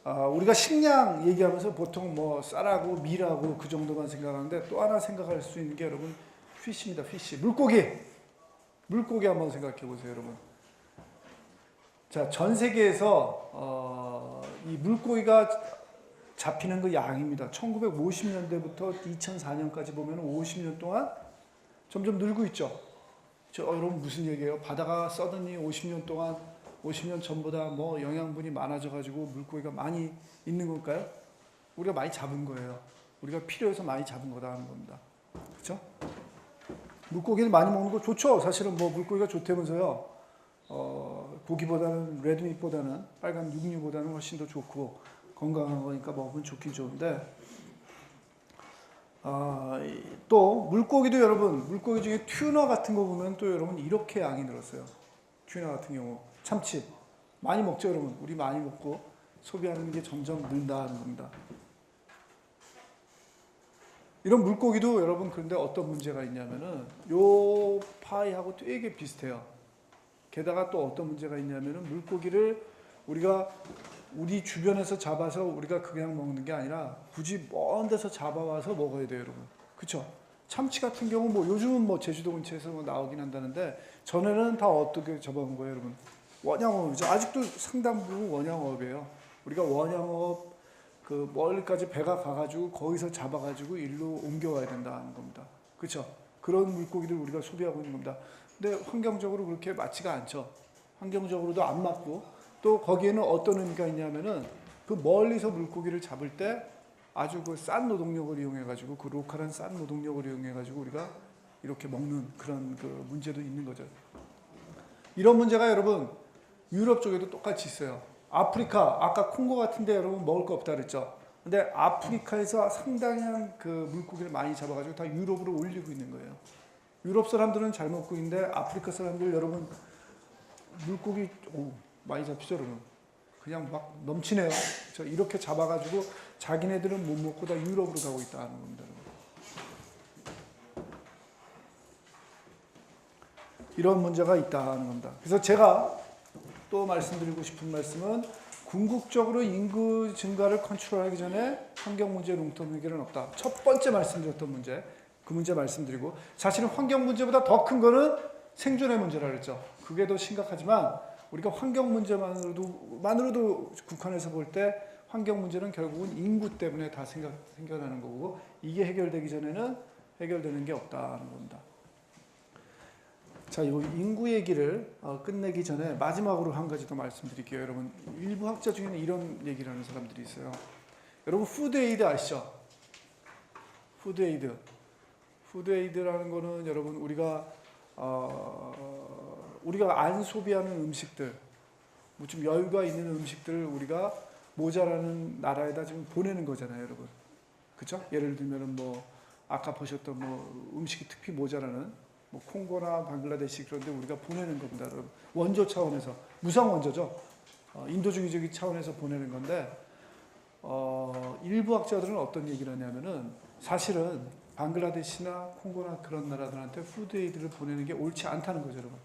우리가 식량 얘기하면서 보통 뭐 쌀하고 밀하고 그 정도만 생각하는데 또 하나 생각할 수 있는 게 여러분 피쉬입니다. 피쉬, 물고기 한번 생각해 보세요, 여러분. 자, 전 세계에서 이 물고기가 잡히는 그 양입니다. 1950년대부터 2004년까지 보면 50년 동안 점점 늘고 있죠. 여러분 무슨 얘기예요? 바다가 서든이 50년 전보다 뭐 영양분이 많아져가지고 물고기가 많이 있는 걸까요? 우리가 많이 잡은 거예요. 우리가 필요해서 많이 잡은 거다 하는 겁니다. 그렇죠? 물고기를 많이 먹는 거 좋죠. 사실은 뭐 물고기가 좋다면서요. 고기보다는 레드밋보다는 빨간 육류보다는 훨씬 더 좋고 건강한 거니까 먹으면 좋긴 좋은데 또 물고기도 여러분 물고기 중에 튜너 같은 거 보면 또 여러분 이렇게 양이 늘었어요. 튜너 같은 경우 참치 많이 먹죠, 여러분. 우리 많이 먹고 소비하는 게 점점 는다는 겁니다. 이런 물고기도 여러분 그런데 어떤 문제가 있냐면은 요 파이하고 되게 비슷해요. 게다가 또 어떤 문제가 있냐면은 물고기를 우리가 우리 주변에서 잡아서 우리가 그냥 먹는 게 아니라 굳이 먼 데서 잡아와서 먹어야 돼요, 여러분. 그렇죠? 참치 같은 경우 뭐 요즘은 뭐 제주도 근처에서 뭐 나오긴 한다는데 전에는 다 어떻게 잡아온 거예요, 여러분? 원양어업이죠. 아직도 상당 부분 원양어업이에요. 우리가 원양어업 그 멀리까지 배가 가가지고 거기서 잡아가지고 일로 옮겨와야 된다는 겁니다. 그렇죠? 그런 물고기를 우리가 소비하고 있는 겁니다. 근데 환경적으로 그렇게 맞지가 않죠. 환경적으로도 안 맞고 또 거기에는 어떤 의미가 있냐면은 그 멀리서 물고기를 잡을 때 아주 그 싼 노동력을 이용해가지고 그 로컬한 싼 노동력을 이용해가지고 우리가 이렇게 먹는 그런 그 문제도 있는 거죠. 이런 문제가 여러분 유럽 쪽에도 똑같이 있어요. 아프리카 아까 콩고 같은데 여러분 먹을 거 없다 그랬죠. 근데 아프리카에서 상당한 그 물고기를 많이 잡아가지고 다 유럽으로 올리고 있는 거예요. 유럽 사람들은 잘 먹고 있는데 아프리카 사람들 여러분 물고기 많이 잡히죠, 여러분. 그냥 막 넘치네요. 이렇게 잡아가지고 자기네들은 못 먹고 다 유럽으로 가고 있다는 겁니다. 이런 문제가 있다는 겁니다. 그래서 제가 또 말씀드리고 싶은 말씀은 궁극적으로 인구 증가를 컨트롤하기 전에 환경 문제 롱텀 해결은 없다. 첫 번째 말씀드렸던 문제, 그 문제 말씀드리고 사실은 환경 문제보다 더 큰 거는 생존의 문제라 그랬죠. 그게 더 심각하지만 우리가 환경 문제만으로도 국한해서 볼 때 환경 문제는 결국은 인구 때문에 다 생겨나는 거고 이게 해결되기 전에는 해결되는 게 없다는 겁니다. 자, 이 인구 얘기를 끝내기 전에 마지막으로 한 가지 더 말씀드릴게요. 여러분 일부 학자 중에는 이런 얘기를 하는 사람들이 있어요. 여러분 푸드에이드 아시죠? 푸드에이드라는 거는 여러분 우리가 안 소비하는 음식들, 뭐 좀 여유가 있는 음식들을 우리가 모자라는 나라에다 지금 보내는 거잖아요, 여러분. 그렇죠? 예를 들면은 뭐 아까 보셨던 뭐 음식이 특히 모자라는 뭐 콩고나 방글라데시 그런데 우리가 보내는 겁니다, 여러분. 원조 차원에서 무상 원조죠. 인도주의적인 차원에서 보내는 건데 일부 학자들은 어떤 얘기를 하냐면은 사실은 방글라데시나 콩고나 그런 나라들한테 푸드에이드를 보내는 게 옳지 않다는 거죠, 여러분.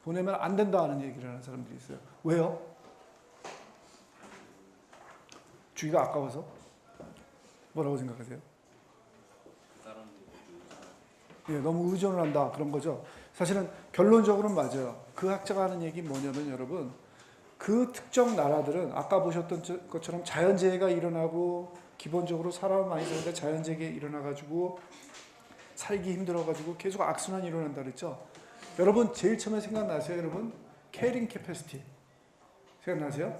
보내면 안 된다는 얘기를 하는 사람들이 있어요. 왜요? 주기가 아까워서? 뭐라고 생각하세요? 예, 너무 의존을 한다 그런 거죠. 사실은 결론적으로는 맞아요. 그 학자가 하는 얘기 뭐냐면 여러분, 그 특정 나라들은 아까 보셨던 것처럼 자연재해가 일어나고 기본적으로 사람 많이 사는데 자연재해가 일어나가지고 살기 힘들어가지고 계속 악순환이 일어난다 그랬죠. 여러분 제일 처음에 생각나세요? 여러분 캐링 캐패시티 생각나세요?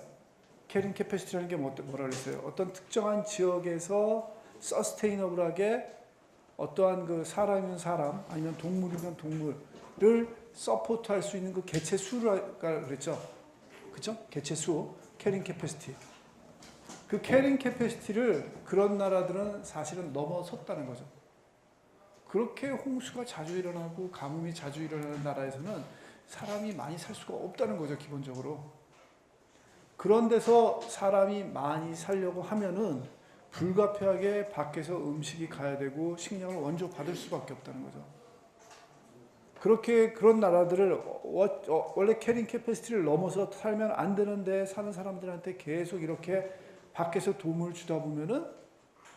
캐링 캐패시티라는 게 뭐라 그랬어요? 어떤 특정한 지역에서 서스테이너블하게 어떠한 그 사람이면 사람 아니면 동물이면 동물을 서포트할 수 있는 그 개체 수가 그랬죠. 그죠? 개체 수, 캐링 캐패시티. 그 캐링 캐패시티를 그런 나라들은 사실은 넘어섰다는 거죠. 그렇게 홍수가 자주 일어나고 가뭄이 자주 일어나는 나라에서는 사람이 많이 살 수가 없다는 거죠, 기본적으로. 그런 데서 사람이 많이 살려고 하면은 불가피하게 밖에서 음식이 가야 되고 식량을 원조 받을 수밖에 없다는 거죠. 그렇게 그런 나라들을 원래 캐링 캐패시티를 넘어서 살면 안 되는데 사는 사람들한테 계속 이렇게 밖에서 도움을 주다 보면은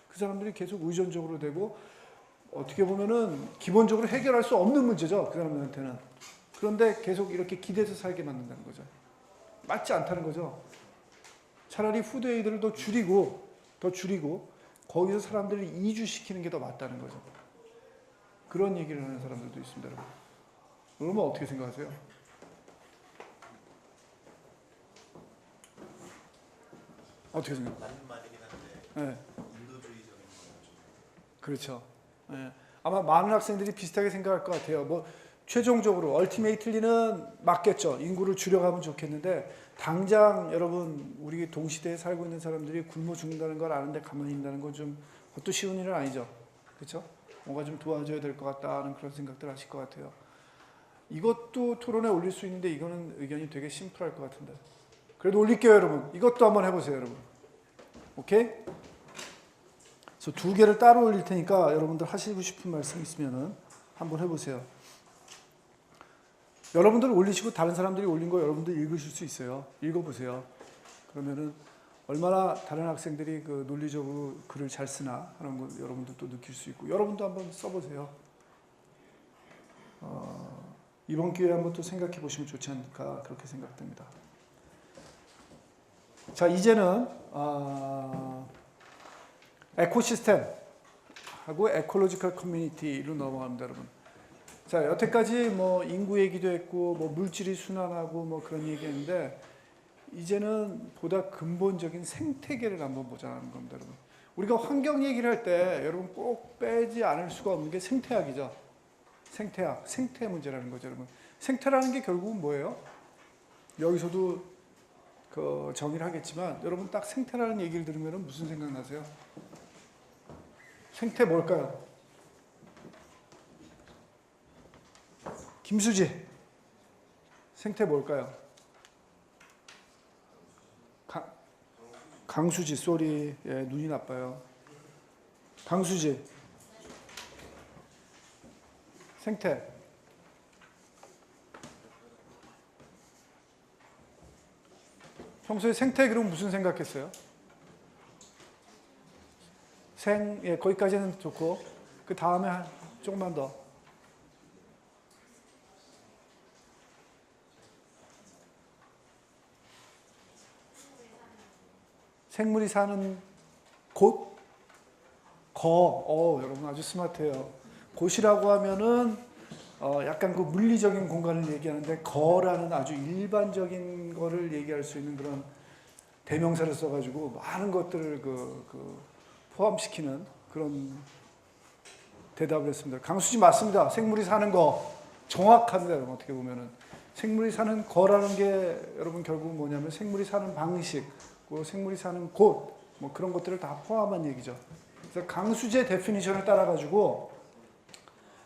그 사람들이 계속 의존적으로 되고 어떻게 보면은 기본적으로 해결할 수 없는 문제죠. 그 사람들한테는. 그런데 계속 이렇게 기대서 살게 만든다는 거죠. 맞지 않다는 거죠. 차라리 푸드에이드를 더 줄이고 거기서 사람들을 이주시키는 게 더 맞다는 거죠. 그런 얘기를 하는 사람들도 있습니다. 여러분. 여러분 어떻게 생각하세요? 어떻게 생각해요? 맞는 말이긴 네. 한데 인도주의적인 거는 좀 그렇죠. 네. 아마 많은 학생들이 비슷하게 생각할 것 같아요. 뭐 최종적으로 얼티메이틀리는 맞겠죠. 인구를 줄여가면 좋겠는데 당장 여러분 우리 동시대에 살고 있는 사람들이 굶어 죽는다는 걸 아는데 가만히 있는다는 건 좀 그것도 쉬운 일은 아니죠. 그렇죠? 뭔가 좀 도와줘야 될 것 같다는 그런 생각들 하실 것 같아요. 이것도 토론에 올릴 수 있는데 이거는 의견이 되게 심플할 것 같은데. 그래도 올릴게요, 여러분. 이것도 한번 해보세요, 여러분. 오케이? 그래서 두 개를 따로 올릴 테니까 여러분들 하시고 싶은 말씀 있으면은 한번 해보세요. 여러분들 올리시고 다른 사람들이 올린 거 여러분들 읽으실 수 있어요. 읽어보세요. 그러면은 얼마나 다른 학생들이 그 논리적으로 글을 잘 쓰나 하는 거 여러분들도 느낄 수 있고 여러분도 한번 써보세요. 이번 기회에 한번 또 생각해 보시면 좋지 않을까 그렇게 생각됩니다. 자, 이제는 에코시스템하고 에콜로지컬 커뮤니티로 넘어갑니다, 여러분. 자, 여태까지 뭐 인구 얘기도 했고 뭐 물질이 순환하고 뭐 그런 얘기했는데 이제는 보다 근본적인 생태계를 한번 보자는 겁니다, 여러분. 우리가 환경 얘기를 할 때 여러분 꼭 빼지 않을 수가 없는 게 생태학이죠. 생태학, 생태 문제라는 거죠, 여러분. 생태라는 게 결국은 뭐예요? 여기서도 그 정의를 하겠지만 여러분 딱 생태라는 얘기를 들으면 무슨 생각 나세요? 생태 뭘까요? 김수지, 생태 뭘까요? 강수지, 쏘리, 예, 눈이 나빠요. 강수지, 생태. 평소에 생태 그럼 무슨 생각했어요? 예, 거기까지는 좋고 그 다음에 조금만 더. 생물이 사는 곳? 여러분 아주 스마트해요. 곳이라고 하면은 약간 그 물리적인 공간을 얘기하는데 거라는 아주 일반적인 거를 얘기할 수 있는 그런 대명사를 써가지고 많은 것들을 포함시키는 그런 대답을 했습니다. 강수지 맞습니다. 생물이 사는 거 정확합니다. 여러분 어떻게 보면은 생물이 사는 거라는 게 여러분 결국 뭐냐면 생물이 사는 방식, 생물이 사는 곳, 뭐 그런 것들을 다 포함한 얘기죠. 그래서 강수지의 데피니션을 따라가지고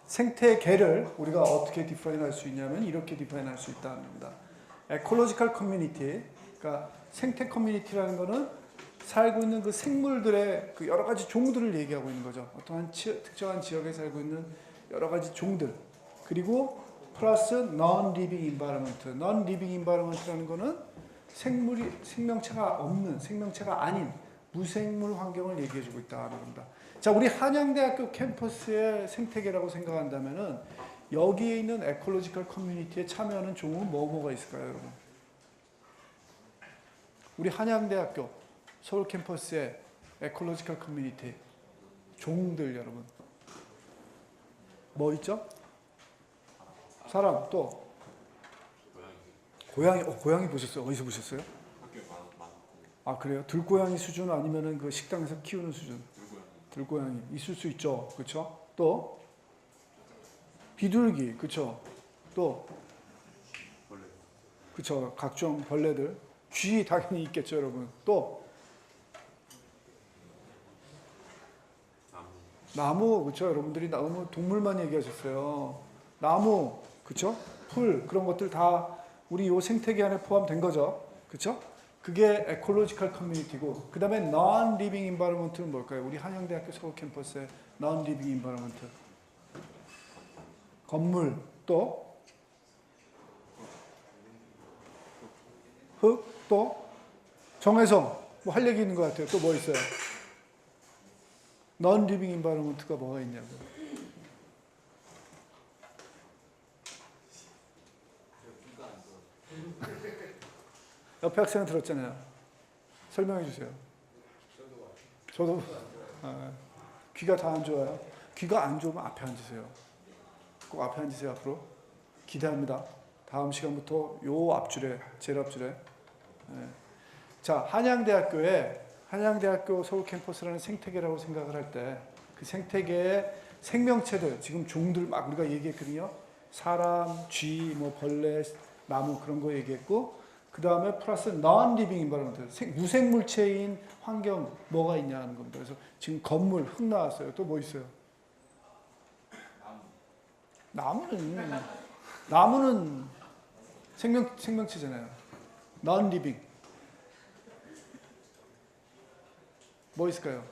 생태계를 우리가 어떻게 디파인할 수 있냐면 이렇게 디파인할 수 있다는 겁니다. 에콜로지컬 커뮤니티, 그러니까 생태 커뮤니티라는 거는 살고 있는 그 생물들의 그 여러 가지 종들을 얘기하고 있는 거죠. 어떠한 특정한 지역에 살고 있는 여러 가지 종들, 그리고 플러스 non-living environment. non-living environment라는 거는 생명체가 없는, 생명체가 아닌 무생물 환경을 얘기해주고 있다는 겁니다. 자, 우리 한양대학교 캠퍼스의 생태계라고 생각한다면은 여기에 있는 에콜로지컬 커뮤니티에 참여하는 종은 뭐가 있을까요, 여러분? 우리 한양대학교 서울 캠퍼스의 에콜로지컬 커뮤니티 종들 여러분 뭐 있죠? 사람 또 고양이 보셨어요? 어디서 보셨어요? 학교에 많고 아 그래요? 들고양이 수준 아니면은 그 식당에서 키우는 수준? 들고양이. 들고양이 있을 수 있죠, 그렇죠? 또 비둘기, 그렇죠? 또 원래 그렇죠, 각종 벌레들, 쥐 당연히 있겠죠, 여러분. 또 나무, 그렇죠? 여러분들이 너무 동물만 얘기하셨어요. 나무, 그렇죠? 풀 그런 것들 다 우리 요 생태계 안에 포함된 거죠, 그렇죠? 그게 에콜로지컬 커뮤니티고, 그 다음에 non-living environment는 뭘까요? 우리 한양대학교 서울 캠퍼스의 non-living environment. 건물, 또 흙, 또 정혜성, 뭐 할 얘기 있는 것 같아요. 또 뭐 있어요? non-living environment가 뭐가 있냐고. 옆에 학생은 들었잖아요. 설명해 주세요. 저도 귀가 다 안 좋아요. 귀가 안 좋으면 앞에 앉으세요. 꼭 앞에 앉으세요. 앞으로. 기대합니다. 다음 시간부터 요 앞줄에, 제일 앞줄에. 네. 자, 한양대학교 서울 캠퍼스라는 생태계라고 생각을 할 때 그 생태계의 생명체들, 지금 종들 막 우리가 얘기했거든요. 사람, 쥐, 뭐 벌레, 나무 그런 거 얘기했고, 그 다음에 플러스 non-living environment, 무생물체인 환경 뭐가 있냐 하는 겁니다. 그래서 지금 건물, 흙 나왔어요. 또 뭐 있어요? 나무는 생명체잖아요. non-living. 뭐 있을까요?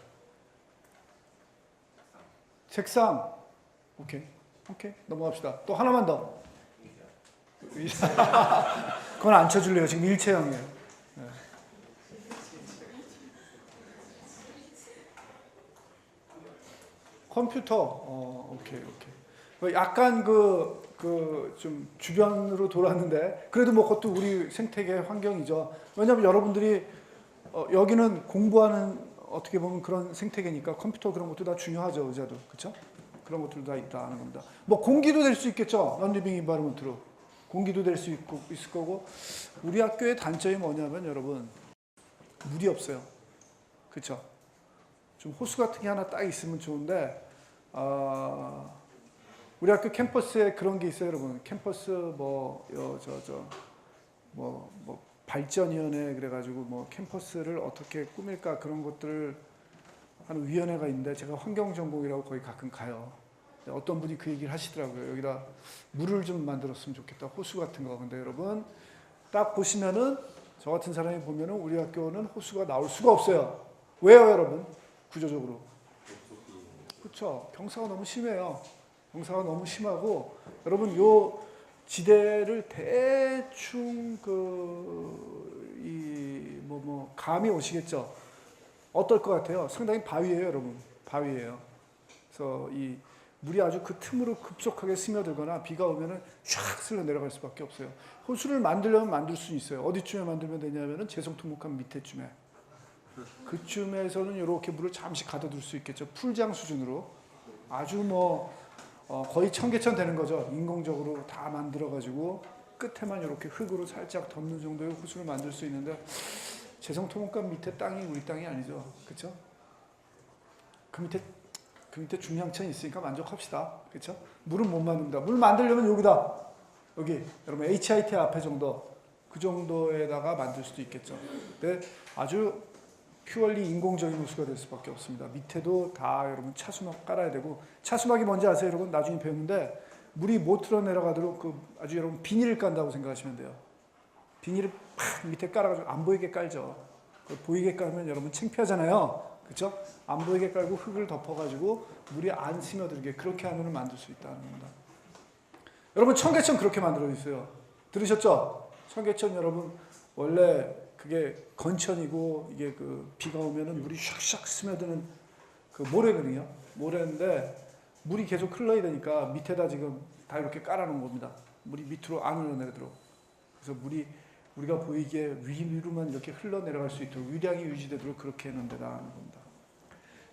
책상. 오케이. 넘어갑시다. 또 하나만 더. 그건 안 쳐줄래요. 지금 일체형이에요. 네. 컴퓨터. 오케이. 약간 좀 주변으로 돌았는데, 그래도 뭐 그것도 우리 생태계 환경이죠. 왜냐하면 여러분들이 여기는 공부하는 어떻게 보면 그런 생태계니까 컴퓨터 그런 것도 다 중요하죠, 의자도. 그렇죠? 그런 것들도 다 있다 하는 겁니다. 뭐 공기도 될 수 있겠죠. non-living environment로. 공기도 될 수 있을 거고. 우리 학교의 단점이 뭐냐면 여러분, 물이 없어요. 그렇죠? 좀 호수 같은 게 하나 딱 있으면 좋은데, 우리 학교 캠퍼스에 그런 게 있어요, 여러분. 캠퍼스 발전위원회 그래가지고 뭐 캠퍼스를 어떻게 꾸밀까 그런 것들을 하는 위원회가 있는데, 제가 환경전공이라고 거기 가끔 가요. 어떤 분이 그 얘기를 하시더라고요. 여기다 물을 좀 만들었으면 좋겠다. 호수 같은 거. 근데 여러분 딱 보시면은 저 같은 사람이 보면은 우리 학교는 호수가 나올 수가 없어요. 왜요, 여러분? 구조적으로. 그렇죠. 경사가 너무 심해요. 경사가 너무 심하고, 여러분 요 지대를 대충 감이 오시겠죠. 어떨 것 같아요? 상당히 바위예요, 여러분. 바위예요. 그래서 이 물이 아주 그 틈으로 급속하게 스며들거나 비가 오면은 샥 쓸려 내려갈 수밖에 없어요. 호수를 만들려면 만들 수 있어요. 어디쯤에 만들면 되냐면은 재성토목함 밑에쯤에. 그쯤에서는 이렇게 물을 잠시 가둬둘 수 있겠죠. 풀장 수준으로. 아주 거의 청계천 되는 거죠. 인공적으로 다 만들어가지고 끝에만 이렇게 흙으로 살짝 덮는 정도의 호수를 만들 수 있는데, 재성토목감 밑에 땅이 우리 땅이 아니죠. 그렇죠? 그 밑에 중량천이 있으니까 만족합시다. 그렇죠? 물은 못 만든다. 물 만들려면 여기 여러분 HIT 앞에 정도, 그 정도에다가 만들 수도 있겠죠. 근데 아주 퓨얼리 인공적인 호수가 될 수밖에 없습니다. 밑에도 다 여러분 차수막 깔아야 되고, 차수막이 뭔지 아세요, 여러분? 나중에 배우는데 물이 못 틀어 내려가도록 아주 여러분 비닐을 깐다고 생각하시면 돼요. 비닐을 팍 밑에 깔아가지고 안 보이게 깔죠. 보이게 깔면 여러분 창피하잖아요. 그렇죠? 안 보이게 깔고 흙을 덮어가지고 물이 안 스며들게 그렇게 하면 만들 수 있다는 겁니다. 여러분 청계천 그렇게 만들어 있어요. 들으셨죠? 청계천 여러분 원래 그게 건천이고, 이게 비가 오면은 물이 샥샥 스며드는 모래거든요. 모래인데 물이 계속 흘러야 되니까 밑에다 지금 다 이렇게 깔아놓은 겁니다. 물이 밑으로 안 흘러내도록. 그래서 물이 우리가 보이기에 위로만 이렇게 흘러내려갈 수 있도록 위량이 유지되도록 그렇게 해놓은 데다는 겁니다.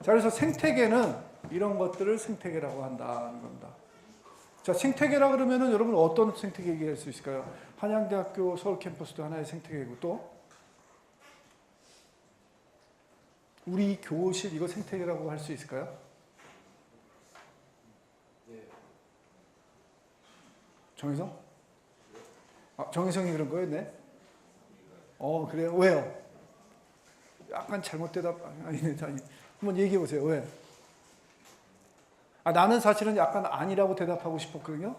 자, 그래서 생태계는 이런 것들을 생태계라고 한다는 겁니다. 자, 생태계라 그러면은 여러분 어떤 생태계 얘기할 수 있을까요? 한양대학교 서울 캠퍼스도 하나의 생태계고 또 우리 교실 이거 생태계라고 할 수 있을까요? 정혜성? 정혜성이 그런 거였네? 그래요? 왜요? 약간 잘못 대답, 아니, 한번 얘기해 보세요. 왜? 나는 사실은 약간 아니라고 대답하고 싶었거든요.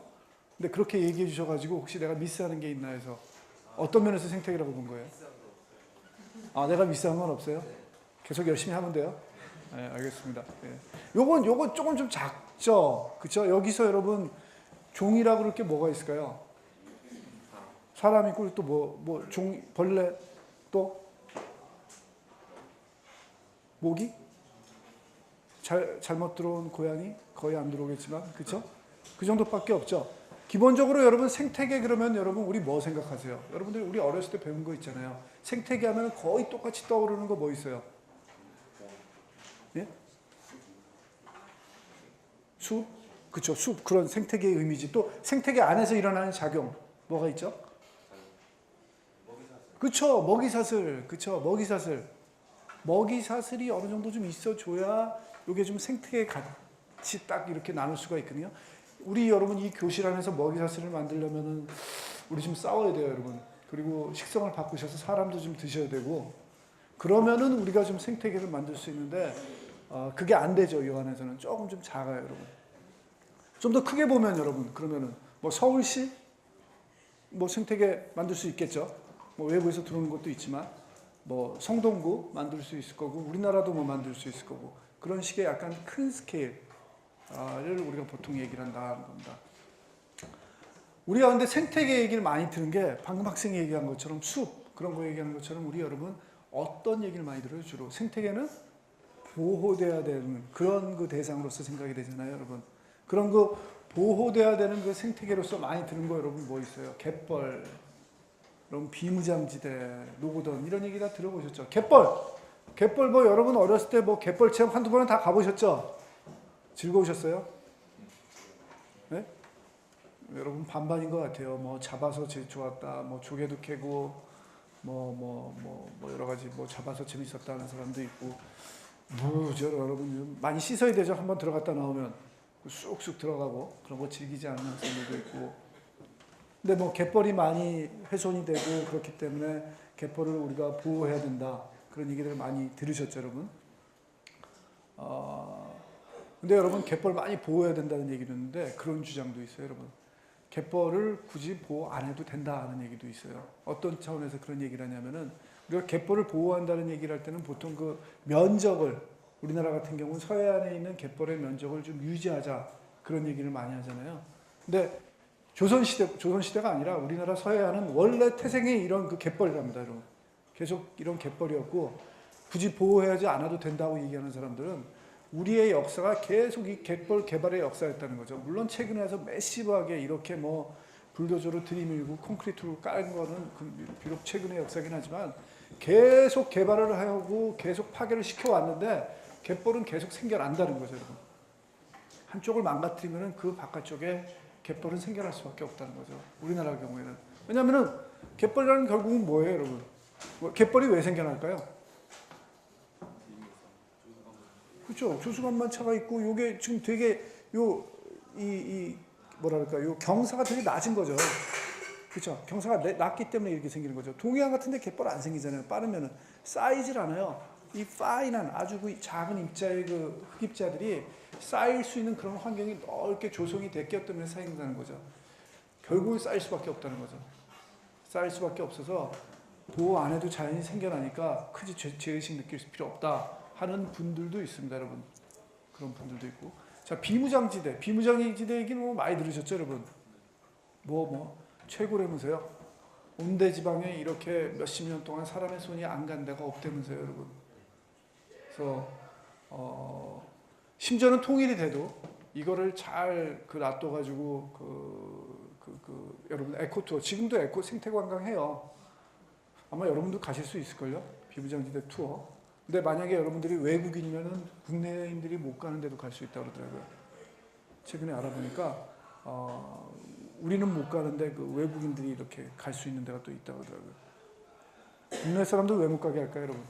근데 그렇게 얘기해 주셔가지고 혹시 내가 미스하는 게 있나 해서 어떤 면에서 생태계라고 본 거예요? 내가 미스한 건 없어요? 계속 열심히 하면 돼요? 네, 알겠습니다. 네. 요건 조금 좀 작죠? 그쵸? 여기서 여러분 종이라고 그럴 게 뭐가 있을까요? 사람 있고 또 벌레 또 모기? 잘못 들어온 고양이? 거의 안 들어오겠지만 그쵸? 그 정도밖에 없죠. 기본적으로 여러분 생태계 그러면 여러분 우리 뭐 생각하세요? 여러분들 우리 어렸을 때 배운 거 있잖아요. 생태계 하면 거의 똑같이 떠오르는 거 뭐 있어요? 예? 숲? 그쵸, 숲. 그런 생태계의 의미지. 또 생태계 안에서 일어나는 작용 뭐가 있죠? 그쵸, 먹이사슬. 그쵸, 먹이사슬. 먹이사슬이 어느 정도 좀 있어줘야 이게 좀 생태계 같이 딱 이렇게 나눌 수가 있거든요. 우리 여러분 이 교실 안에서 먹이사슬을 만들려면은 우리 좀 싸워야 돼요, 여러분. 그리고 식성을 바꾸셔서 사람도 좀 드셔야 되고 그러면은 우리가 좀 생태계를 만들 수 있는데 그게 안 되죠. 이 안에서는 조금 좀 작아요, 여러분. 좀 더 크게 보면 여러분 그러면은 뭐 서울시 뭐 생태계 만들 수 있겠죠. 뭐 외부에서 들어오는 것도 있지만 뭐 성동구 만들 수 있을 거고 우리나라도 뭐 만들 수 있을 거고 그런 식의 약간 큰 스케일을 우리가 보통 얘기를 한다는 겁니다. 우리가 근데 생태계 얘기를 많이 들은 게 방금 학생이 얘기한 것처럼 숲 그런 거 얘기하는 것처럼 우리 여러분 어떤 얘기를 많이 들어요? 주로 생태계는 보호돼야 되는 그런 그 대상으로서 생각이 되잖아요, 여러분. 그런 그 보호돼야 되는 그 생태계로서 많이 들은 거 여러분 뭐 있어요? 갯벌, 여러분 비무장지대, 노고던 이런 얘기 다 들어보셨죠? 갯벌 뭐 여러분 어렸을 때 뭐 갯벌 체험 한두 번은 다 가보셨죠? 즐거우셨어요? 네? 여러분 반반인 것 같아요. 뭐 잡아서 좋았다, 뭐 조개도 캐고, 뭐 여러 가지 뭐 잡아서 재밌었다는 사람도 있고, 무죠 여러분 많이 씻어야 되죠. 한번 들어갔다 나오면 쑥쑥 들어가고 그런 거 즐기지 않는 학생들도 있고. 근데 뭐 갯벌이 많이 훼손이 되고 그렇기 때문에 갯벌을 우리가 보호해야 된다 그런 얘기를 많이 들으셨죠, 여러분. 근데 여러분 갯벌 많이 보호해야 된다는 얘기를 했는데 그런 주장도 있어요, 여러분. 갯벌을 굳이 보호 안 해도 된다는 얘기도 있어요. 어떤 차원에서 그런 얘기를 하냐면은 우리가 갯벌을 보호한다는 얘기를 할 때는 보통 그 면적을 우리나라 같은 경우는 서해안에 있는 갯벌의 면적을 좀 유지하자 그런 얘기를 많이 하잖아요. 근데 조선시대가 아니라 우리나라 서해안은 원래 태생의 이런 그 갯벌이랍니다, 여러분. 계속 이런 갯벌이었고 굳이 보호하지 않아도 된다고 얘기하는 사람들은 우리의 역사가 계속 이 갯벌 개발의 역사였다는 거죠. 물론 최근에 와서 매시브하게 이렇게 뭐 불도저로 들이밀고 콘크리트로 깔은 거는 비록 최근의 역사긴 하지만 계속 개발을 하고 계속 파괴를 시켜왔는데 갯벌은 계속 생겨난다는 거죠, 여러분. 한쪽을 망가뜨리면 그 바깥쪽에 갯벌은 생겨날 수밖에 없다는 거죠. 우리나라 경우에는. 왜냐하면은 갯벌이라는 결국은 뭐예요, 여러분? 갯벌이 왜 생겨날까요? 그렇죠. 조수간만 차가 있고 요게 지금 되게 뭐랄까 요 경사가 되게 낮은 거죠. 그렇죠. 경사가 낮기 때문에 이렇게 생기는 거죠. 동해안 같은데 갯벌 안 생기잖아요. 빠르면은 쌓이질 않아요. 이 파인한 아주 그 작은 입자의 그 흙입자들이 쌓일 수 있는 그런 환경이 넓게 조성이 됐기 때문에 쌓인다는 거죠. 결국은 쌓일 수밖에 없다는 거죠. 쌓일 수밖에 없어서 보호 안 해도 자연히 생겨나니까 크지 죄의식 느낄 필요 없다 하는 분들도 있습니다, 여러분. 그런 분들도 있고. 자, 비무장지대 얘기는 뭐 많이 들으셨죠, 여러분? 최고라면서요? 온대지방에 이렇게 몇십 년 동안 사람의 손이 안 간 데가 없다면서요, 여러분? 그래서 심지어는 통일이 돼도 이거를 잘 놔둬가지고 여러분 에코투어 지금도 에코 생태관광 해요. 아마 여러분도 가실 수 있을걸요? 비무장지대 투어. 근데 만약에 여러분들이 외국인이면은 국내인들이 못 가는 데도 갈 수 있다고 그러더라고요. 최근에 알아보니까 우리는 못 가는데 그 외국인들이 이렇게 갈 수 있는 데가 또 있다고 하더라고요. 국내 사람들 왜 못 가게 할까요, 여러분?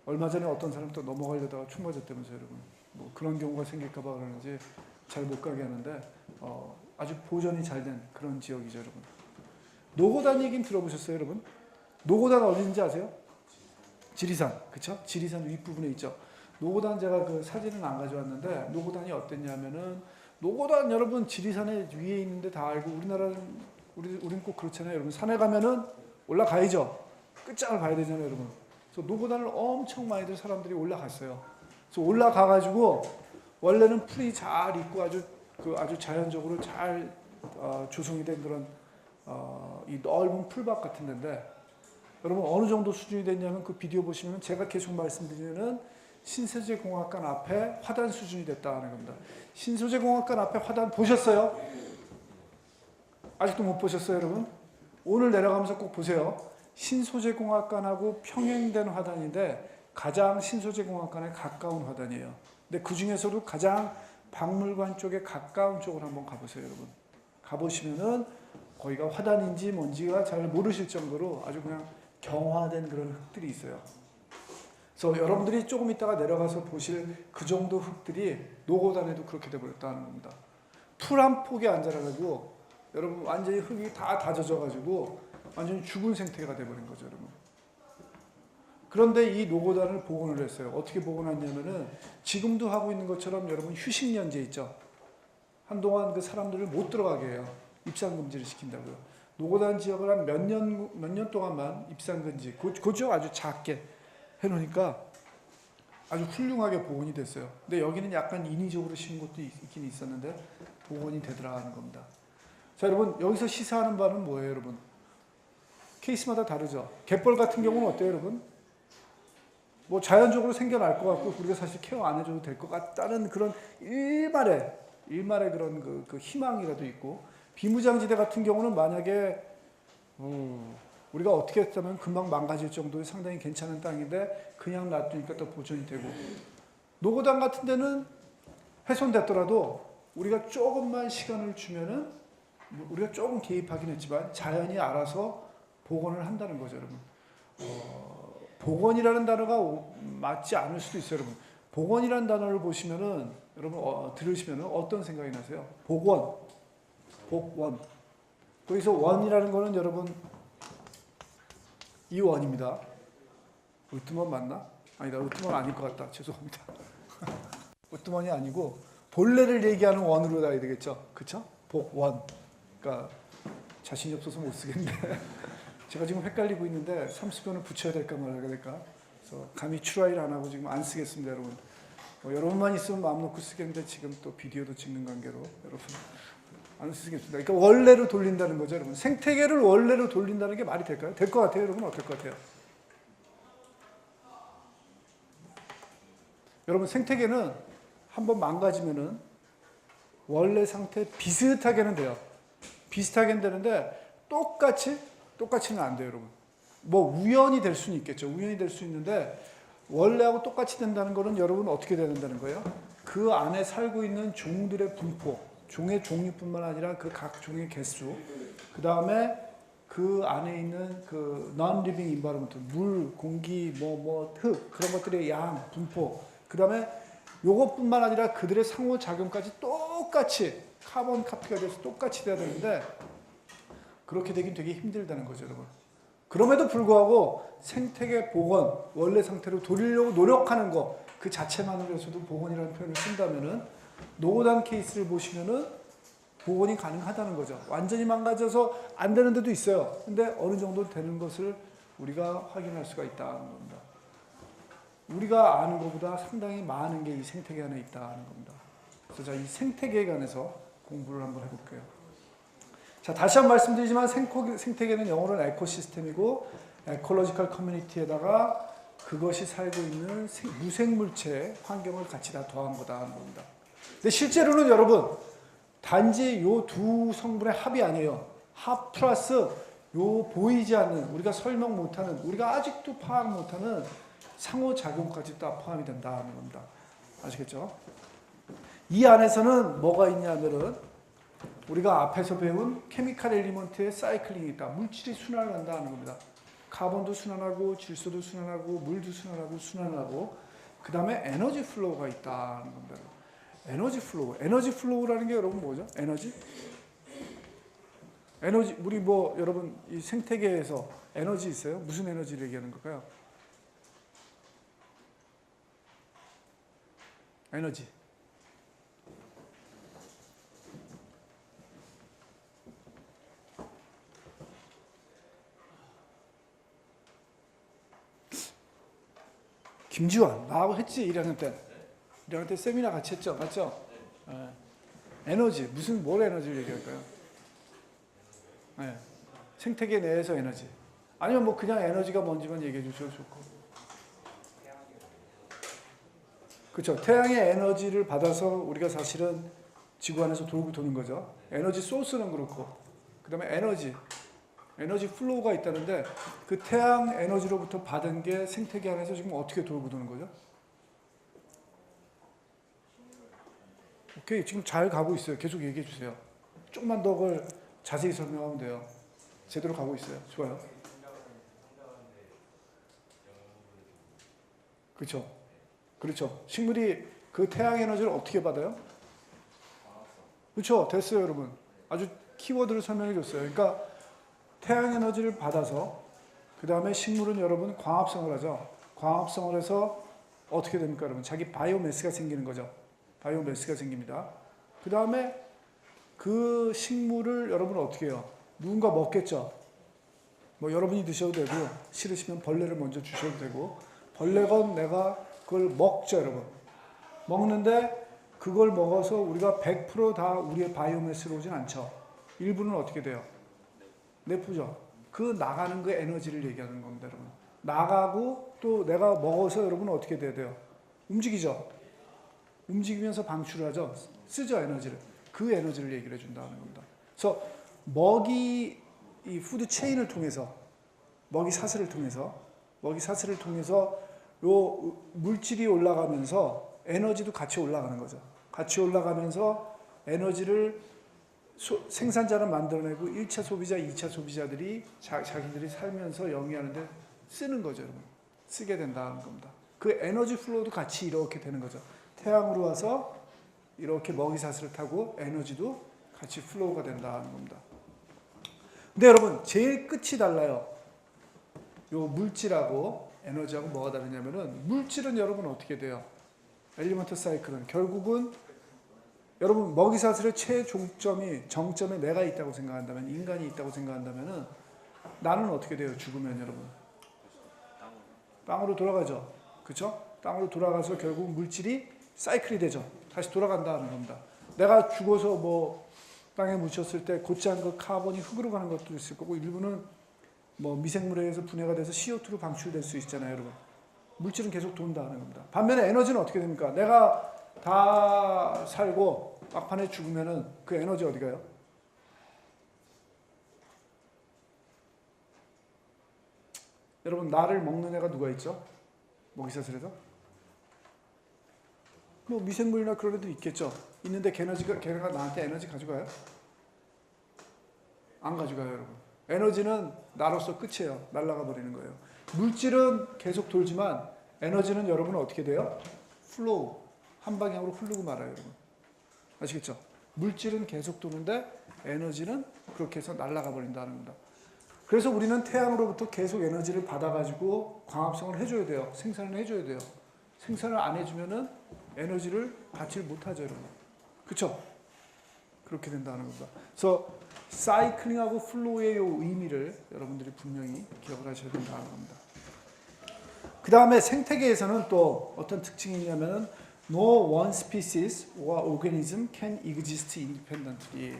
얼마 전에 어떤 사람 또 넘어가려다가 총 맞았다면서요, 여러분. 뭐 그런 경우가 생길까 봐 그러는지 잘 못 가게 하는데 아주 보존이 잘 된 그런 지역이죠, 여러분. 노고단 얘기는 들어보셨어요, 여러분? 노고단 어딘지 아세요? 지리산, 그쵸? 지리산 윗부분에 있죠. 노고단 제가 그 사진은 안 가져왔는데 노고단이 어땠냐면은 노고단 여러분 지리산에 위에 있는데 다 알고 우리는 꼭 그렇잖아요, 여러분. 산에 가면은 올라가야죠. 끝장을 봐야 되잖아요, 여러분. 그래서 노고단을 엄청 많이들 사람들이 올라갔어요. 그래서 올라가가지고 원래는 풀이 잘 있고 아주 자연적으로 잘 조성이 된 그런 이 넓은 풀밭 같은 데인데 여러분 어느 정도 수준이 됐냐면 그 비디오 보시면 제가 계속 말씀드리면은 신소재공학관 앞에 화단 수준이 됐다는 겁니다. 신소재공학관 앞에 화단 보셨어요? 아직도 못 보셨어요, 여러분? 오늘 내려가면서 꼭 보세요. 신소재공학관하고 평행된 화단인데 가장 신소재공학관에 가까운 화단이에요. 근데 그 중에서도 가장 박물관 쪽에 가까운 쪽을 한번 가보세요, 여러분. 가보시면은 거기가 화단인지 뭔지가 잘 모르실 정도로 아주 그냥 경화된 그런 흙들이 있어요. 그래서 여러분들이 조금 있다가 내려가서 보실 그 정도 흙들이 노고단에도 그렇게 돼버렸다는 겁니다. 풀 한 폭에 앉아가지고 여러분 완전히 흙이 다 다져져가지고 완전히 죽은 생태가 돼버린 거죠, 여러분. 그런데 이 노고단을 복원을 했어요. 어떻게 복원했냐면은 지금도 하고 있는 것처럼 여러분 휴식연제 있죠. 한동안 그 사람들을 못 들어가게 해요. 입산 금지를 시킨다고요. 노고단 지역을 한 몇 년 동안만 입산 금지, 그 지역 아주 작게 해놓으니까 아주 훌륭하게 복원이 됐어요. 근데 여기는 약간 인위적으로 심은 것도 있긴 있었는데 복원이 되더라는 겁니다. 자, 여러분 여기서 시사하는 바는 뭐예요, 여러분? 케이스마다 다르죠. 갯벌 같은 경우는 어때요, 여러분? 뭐 자연적으로 생겨날 것 같고 우리가 사실 케어 안 해줘도 될 것 같다는 그런 일말의 그런 그 희망이라도 있고, 비무장지대 같은 경우는 만약에 우리가 어떻게 했다면 금방 망가질 정도의 상당히 괜찮은 땅인데 그냥 놔두니까 또 보존이 되고, 노고단 같은 데는 훼손됐더라도 우리가 조금만 시간을 주면은 우리가 조금 개입하긴 했지만 자연이 알아서 복원을 한다는 거죠, 여러분. 복원이라는 단어가 맞지 않을 수도 있어요, 여러분. 복원이라는 단어를 보시면은 여러분 들으시면은 어떤 생각이 나세요? 복원. 거기서 원이라는 거는 여러분 이 원입니다. 으뜸원 맞나? 아니다, 으뜸원 아닐 것 같다. 죄송합니다. 으뜸원이 아니고 본래를 얘기하는 원으로 가야 되겠죠, 그렇죠? 복원. 그러니까 자신이 없어서 못 쓰겠는데 제가 지금 헷갈리고 있는데 삼수변을 붙여야 될까 말아야 될까. 그래서 감히 추라이를 안 하고 지금 안 쓰겠습니다, 여러분. 여러분만 있으면 마음 놓고 쓰겠는데 지금 또 비디오도 찍는 관계로 여러분 안 쓰겠습니다. 그러니까 원래로 돌린다는 거죠, 여러분. 생태계를 원래로 돌린다는 게 말이 될까요? 될 것 같아요, 여러분. 어떨 것 같아요? 여러분 생태계는 한번 망가지면은 원래 상태 비슷하게는 돼요. 비슷하게는 되는데 똑같이는 안 돼요, 여러분. 뭐 우연히 될 수는 있겠죠. 우연히 될 수 있는데 원래하고 똑같이 된다는 거는 여러분 어떻게 된다는 거예요? 그 안에 살고 있는 종들의 분포, 종의 종류뿐만 아니라 그 각 종의 개수, 그 다음에 그 안에 있는 그 non-living environment, 물, 공기, 흙, 그런 것들의 양, 분포, 그 다음에 요것뿐만 아니라 그들의 상호작용까지 똑같이 카본 카피가 돼서 똑같이 돼야 되는데 그렇게 되긴 되게 힘들다는 거죠, 여러분. 그럼에도 불구하고 생태계 복원, 원래 상태로 돌리려고 노력하는 거, 그 자체만으로서도 복원이라는 표현을 쓴다면은 노고단 케이스를 보시면은 복원이 가능하다는 거죠. 완전히 망가져서 안 되는 데도 있어요. 근데 어느 정도 되는 것을 우리가 확인할 수가 있다는 겁니다. 우리가 아는 것보다 상당히 많은 게 이 생태계 안에 있다는 겁니다. 그래서 자, 이 생태계에 관해서 공부를 한번 해볼게요. 자, 다시 한번 말씀드리지만 생태계는 영어로는 에코시스템이고 에콜로지컬 커뮤니티에다가 그것이 살고 있는 무생물체의 환경을 같이 다 더한 거다 하는 겁니다. 근데 실제로는 여러분 단지 요 두 성분의 합이 아니에요. 합 플러스 요 보이지 않는 우리가 설명 못하는 우리가 아직도 파악 못하는 상호작용까지 다 포함이 된다는 겁니다. 아시겠죠? 이 안에서는 뭐가 있냐면은 우리가 앞에서 배운 케미칼 엘리먼트의 사이클링이 있다. 물질이 순환을 한다는 겁니다. 카본도 순환하고 질소도 순환하고 물도 순환하고 그 다음에 에너지 플로우가 있다는 겁니다. 에너지 플로우라는 게 여러분 뭐죠? 에너지 우리 뭐 여러분 이 생태계에서 에너지 있어요? 무슨 에너지를 얘기하는 걸까요? 에너지. 김지환 나하고 했지 1학년 때 세미나 같이 했죠, 맞죠? 네. 에너지 무슨 뭘 에너지를 얘기할까요? 네. 생태계 내에서 에너지 아니면 뭐 그냥 에너지가 뭔지만 얘기해 주셔도 좋고 그렇죠. 태양의 에너지를 받아서 우리가 사실은 지구 안에서 돌고 도는 거죠. 에너지 소스는 그렇고 그 다음에 에너지 플로우가 있다는데 그 태양 에너지로부터 받은 게 생태계 안에서 지금 어떻게 돌고 도는 거죠? 오케이, 지금 잘 가고 있어요. 계속 얘기해 주세요. 조금만 더 그걸 자세히 설명하면 돼요. 제대로 가고 있어요. 좋아요. 그렇죠. 식물이 그 태양 에너지를 어떻게 받아요? 그렇죠. 됐어요, 여러분. 아주 키워드를 설명해 줬어요. 그러니까 태양 에너지를 받아서 그 다음에 식물은 여러분 광합성을 하죠. 광합성을 해서 어떻게 됩니까, 여러분? 자기 바이오매스가 생기는 거죠. 바이오매스가 생깁니다. 그 다음에 그 식물을 여러분 어떻게 해요? 누군가 먹겠죠. 뭐 여러분이 드셔도 되고 싫으시면 벌레를 먼저 주셔도 되고 벌레건 내가 그걸 먹죠, 여러분. 먹는데 그걸 먹어서 우리가 100% 우리의 바이오매스로 오진 않죠. 일부는 어떻게 돼요? 내푸죠. 그 나가는 그 에너지를 얘기하는 겁니다, 여러분. 나가고 또 내가 먹어서 여러분 어떻게 돼야 돼요? 움직이죠. 움직이면서 방출을 하죠. 쓰죠, 에너지를. 그 에너지를 얘기를 해준다는 겁니다. 그래서 먹이 이 푸드 체인을 통해서 먹이 사슬을 통해서 요 물질이 올라가면서 에너지도 같이 올라가는 거죠. 같이 올라가면서 에너지를 생산자는 만들어내고 1차 소비자, 2차 소비자들이 자기들이 살면서 영위하는데 쓰는 거죠, 여러분. 쓰게 된다는 겁니다. 그 에너지 플로우도 같이 이렇게 되는 거죠. 태양으로 와서 이렇게 먹이 사슬을 타고 에너지도 같이 플로우가 된다는 겁니다. 근데 여러분 제일 끝이 달라요. 요 물질하고 에너지하고 뭐가 다르냐면은 물질은 여러분 어떻게 돼요? 엘리먼트 사이클은 결국은 여러분 먹이 사슬의 최종점이 정점에 내가 있다고 생각한다면 인간이 있다고 생각한다면은 나는 어떻게 돼요? 죽으면 여러분 땅으로 돌아가죠. 그렇죠? 땅으로 돌아가서 결국 물질이 사이클이 되죠. 다시 돌아간다는 겁니다. 내가 죽어서 뭐 땅에 묻혔을 때 곧장 그 카본이 흙으로 가는 것도 있을 거고 일부는 뭐 미생물에 의해서 분해가 돼서 CO2로 방출될 수 있잖아요, 여러분. 물질은 계속 돈다는 겁니다. 반면에 에너지는 어떻게 됩니까? 내가 다 살고 막판에 죽으면은 그 에너지 어디 가요? 여러분 나를 먹는 애가 누가 있죠? 먹이사슬에서? 뭐 미생물이나 그런 애들 있겠죠. 있는데 걔네가 나한테 에너지 가져가요? 안 가져가요, 여러분. 에너지는 나로서 끝이에요. 날아가 버리는 거예요. 물질은 계속 돌지만 에너지는 여러분 어떻게 돼요? 플로우. 한 방향으로 흐르고 말아요, 여러분. 아시겠죠? 물질은 계속 도는데 에너지는 그렇게 해서 날아가 버린다는 겁니다. 그래서 우리는 태양으로부터 계속 에너지를 받아가지고 광합성을 해줘야 돼요. 생산을 해줘야 돼요. 생산을 안 해주면은 에너지를 받지 못하죠, 여러분. 그렇죠? 그렇게 된다는 겁니다. 그래서 사이클링하고 플로우의 의미를 여러분들이 분명히 기억을 하셔야 된다는 겁니다. 그 다음에 생태계에서는 또 어떤 특징이 있냐면은 No one species or organism can exist independently.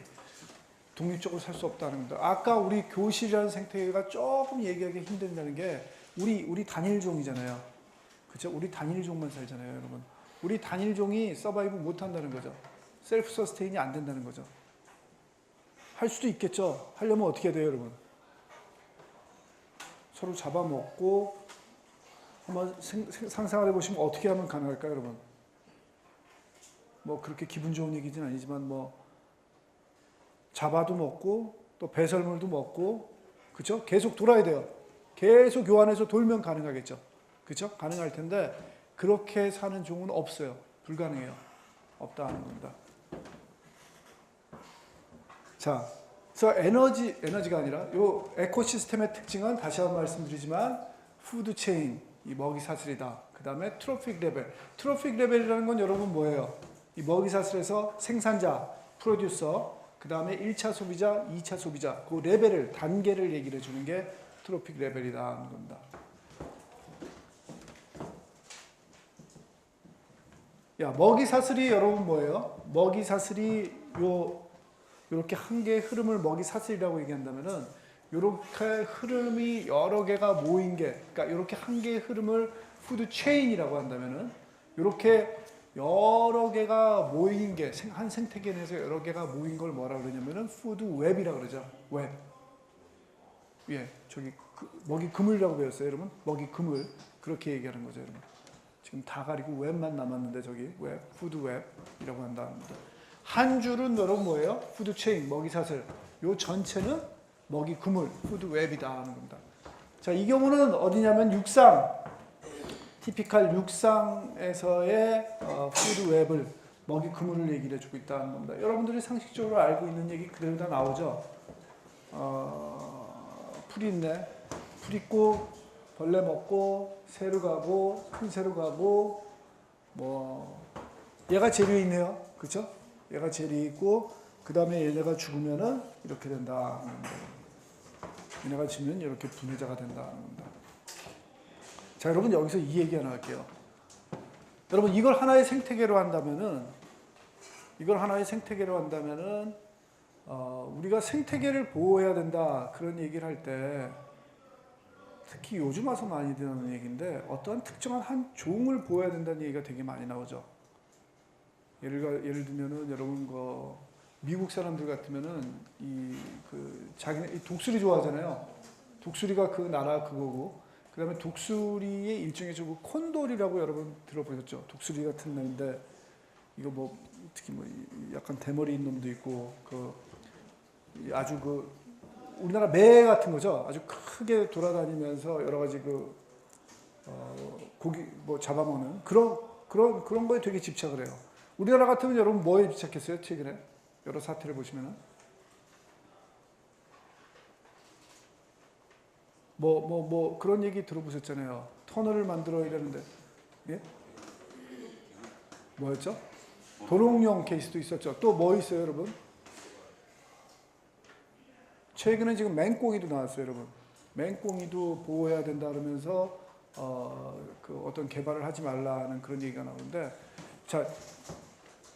독립적으로 살 수 없다는 겁니다. 아까 우리 교실이라는 생태계가 조금 얘기하기 힘든다는 게 우리 단일종이잖아요. 그렇죠? 우리 단일종만 살잖아요, 여러분. 우리 단일 종이 서바이브 못 한다는 거죠. 셀프 서스테인이 안 된다는 거죠. 할 수도 있겠죠. 하려면 어떻게 돼요, 여러분? 서로 잡아먹고 한번 상상을 해보시면 어떻게 하면 가능할까요, 여러분? 뭐 그렇게 기분 좋은 얘기는 아니지만 뭐 잡아도 먹고 또 배설물도 먹고 그렇죠? 계속 돌아야 돼요. 계속 교환해서 돌면 가능하겠죠. 그렇죠? 가능할 텐데 그렇게 사는 종은 없어요. 불가능해요. 없다 하는 겁니다. 자, 그래서 에너지가 아니라 요 에코시스템의 특징은 다시 한번 말씀드리지만 푸드 체인, 이 먹이 사슬이다. 그 다음에 트로픽 레벨. 트로픽 레벨이라는 건 여러분 뭐예요? 이 먹이 사슬에서 생산자, 프로듀서, 그 다음에 1차 소비자, 2차 소비자, 그 레벨을, 단계를 얘기를 해주는 게 트로픽 레벨이다 하는 겁니다. 야, 먹이 사슬이 여러분 뭐예요? 먹이 사슬이 요렇게 한 개의 흐름을 먹이 사슬이라고 얘기한다면은 요렇게 흐름이 여러 개가 모인 게, 그러니까 요렇게 한 개의 흐름을 푸드 체인이라고 한다면은 요렇게 여러 개가 모인 게, 한 생태계 내에서 여러 개가 모인 걸 뭐라 그러냐면은 푸드 웹이라고 그러죠. 웹. 예, 저기 먹이 그물이라고 배웠어요, 여러분. 먹이 그물. 그렇게 얘기하는 거죠, 여러분. 지금 다 가리고 웹만 남았는데 저기 웹, 푸드 웹이라고 한다는 겁니다. 한 줄은 여러분 뭐예요? 푸드 체인, 먹이 사슬. 요 전체는 먹이 그물, 푸드 웹이다 하는 겁니다. 자, 이 경우는 어디냐면 육상, 티피칼 육상에서의 푸드 웹을, 먹이 그물을 얘기를 해주고 있다는 겁니다. 여러분들이 상식적으로 알고 있는 얘기 그대로 다 나오죠. 풀이 있네. 풀 있고 벌레 먹고 새로 가고 큰 새로 가고 뭐 얘가 재료에 있네요. 그렇죠? 얘가 재료에 있고 그 다음에 얘네가 죽으면은 이렇게 된다. 얘네가 지면 이렇게 분해자가 된다는 겁니다. 자, 여러분 여기서 이 얘기 하나 할게요. 여러분 이걸 하나의 생태계로 한다면은 우리가 생태계를 보호해야 된다 그런 얘기를 할 때 특히 요즘 와서 많이 듣는 얘기인데 어떠한 특정한 한 종을 보호해야 된다는 얘기가 되게 많이 나오죠. 예를 들면은 여러분 미국 사람들 같으면은 자기네 독수리 좋아하잖아요. 독수리가 그 나라 그거고 그다음에 독수리의 일종의 콘돌이라고 여러분 들어보셨죠? 독수리 같은 놈인데 이거 뭐 특히 뭐 약간 대머리인 놈도 있고 아주 우리나라 매 같은 거죠. 아주 크게 돌아다니면서 여러 가지 고기 뭐 잡아먹는 그런 거에 되게 집착을 해요. 우리나라 같으면 여러분 뭐에 집착했어요? 최근에 여러 사태를 보시면은 뭐 그런 얘기 들어보셨잖아요. 터널을 만들어 이러는데 예? 뭐였죠? 도롱뇽 케이스도 있었죠. 또 뭐 있어요, 여러분? 최근에 지금 맹꽁이도 나왔어요, 여러분. 맹꽁이도 보호해야 된다 그러면서 어떤 개발을 하지 말라는 그런 얘기가 나오는데, 자,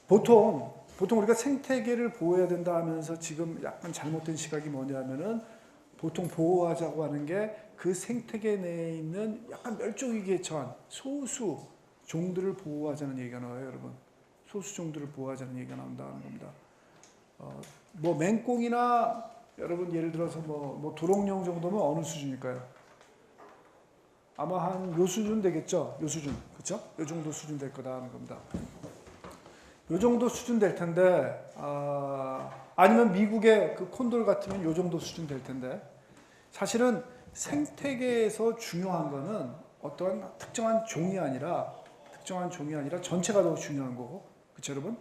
보통 우리가 생태계를 보호해야 된다 하면서 지금 약간 잘못된 시각이 뭐냐면은 보통 보호하자고 하는 게 그 생태계 내에 있는 약간 멸종위기에 처한 소수 종들을 보호하자는 얘기가 나와요, 여러분. 소수 종들을 보호하자는 얘기가 나온다는 겁니다. 뭐 맹꽁이나 여러분 예를 들어서 뭐 도롱뇽 정도면 어느 수준일까요? 아마 한 요 수준 되겠죠? 요 수준. 그렇죠? 요 정도 수준 될 거다 하는 겁니다. 요 정도 수준 될 텐데 아니면 미국의 그 콘돌 같으면 요 정도 수준 될 텐데 사실은 생태계에서 중요한 거는 어떠한 특정한 종이 아니라 전체가 더 중요한 거고. 그렇죠, 여러분?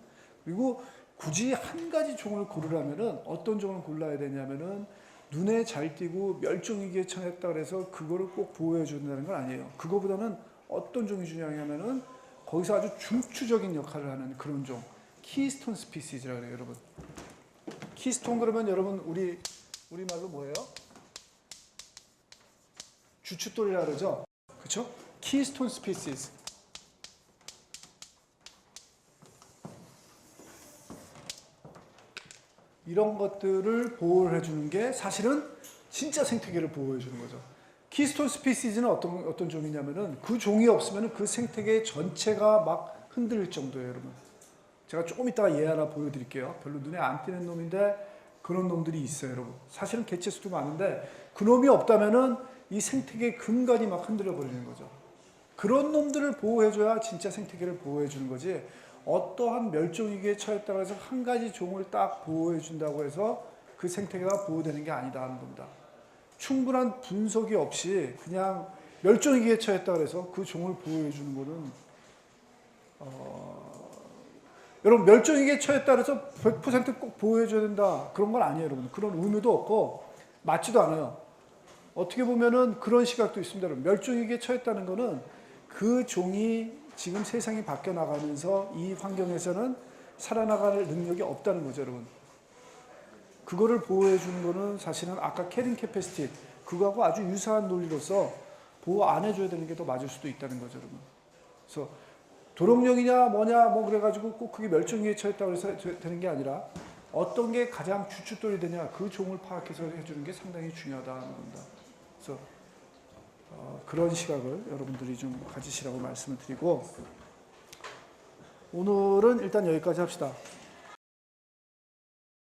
그리고 굳이 한 가지 종을 고르라면은 어떤 종을 골라야 되냐면은 눈에 잘 띄고 멸종위기에 처했다 그래서 그거를 꼭 보호해 준다는 건 아니에요. 그거보다는 어떤 종이 중요하냐면은 거기서 아주 중추적인 역할을 하는 그런 종, 키스톤 스피시즈라고 그래요, 여러분. 키스톤 그러면 여러분 우리말로 뭐예요? 주춧돌이라고 그러죠? 그렇죠? 키스톤 스피시즈. 이런 것들을 보호를 해주는 게 사실은 진짜 생태계를 보호해 주는 거죠. 키스톤 스피시즈는 어떤 종이냐면은 그 종이 없으면 그 생태계 전체가 막 흔들릴 정도예요, 여러분. 제가 조금 이따가 예 하나 보여드릴게요. 별로 눈에 안 띄는 놈인데 그런 놈들이 있어요, 여러분. 사실은 개체수도 많은데 그 놈이 없다면은 이 생태계 근간이 막 흔들려 버리는 거죠. 그런 놈들을 보호해줘야 진짜 생태계를 보호해주는 거지. 어떠한 멸종위기에 처했다고 해서 한 가지 종을 딱 보호해준다고 해서 그 생태계가 보호되는 게 아니다 하는 겁니다. 충분한 분석이 없이 그냥 멸종위기에 처했다고 해서 그 종을 보호해주는 거는 여러분 멸종위기에 처했다 그래서 100%꼭 보호해줘야 된다 그런 건 아니에요, 여러분. 그런 의무도 없고 맞지도 않아요. 어떻게 보면은 그런 시각도 있습니다. 여러분. 멸종위기에 처했다는 거는 그 종이 지금 세상이 바뀌어 나가면서 이 환경에서는 살아나갈 능력이 없다는 거죠, 여러분. 그거를 보호해 주는 거는 사실은 아까 캐링 캐패시티 그거하고 아주 유사한 논리로서 보호 안 해줘야 되는 게 더 맞을 수도 있다는 거죠, 여러분. 그래서 도롱뇽이냐 뭐냐 뭐 그래가지고 꼭 그게 멸종위기에 처했다고 해서 되는 게 아니라 어떤 게 가장 주춧돌이 되냐 그 종을 파악해서 해주는 게 상당히 중요하다는 겁니다. 그래서 그런 시각을 여러분들이 좀 가지시라고 말씀을 드리고 오늘은 일단 여기까지 합시다.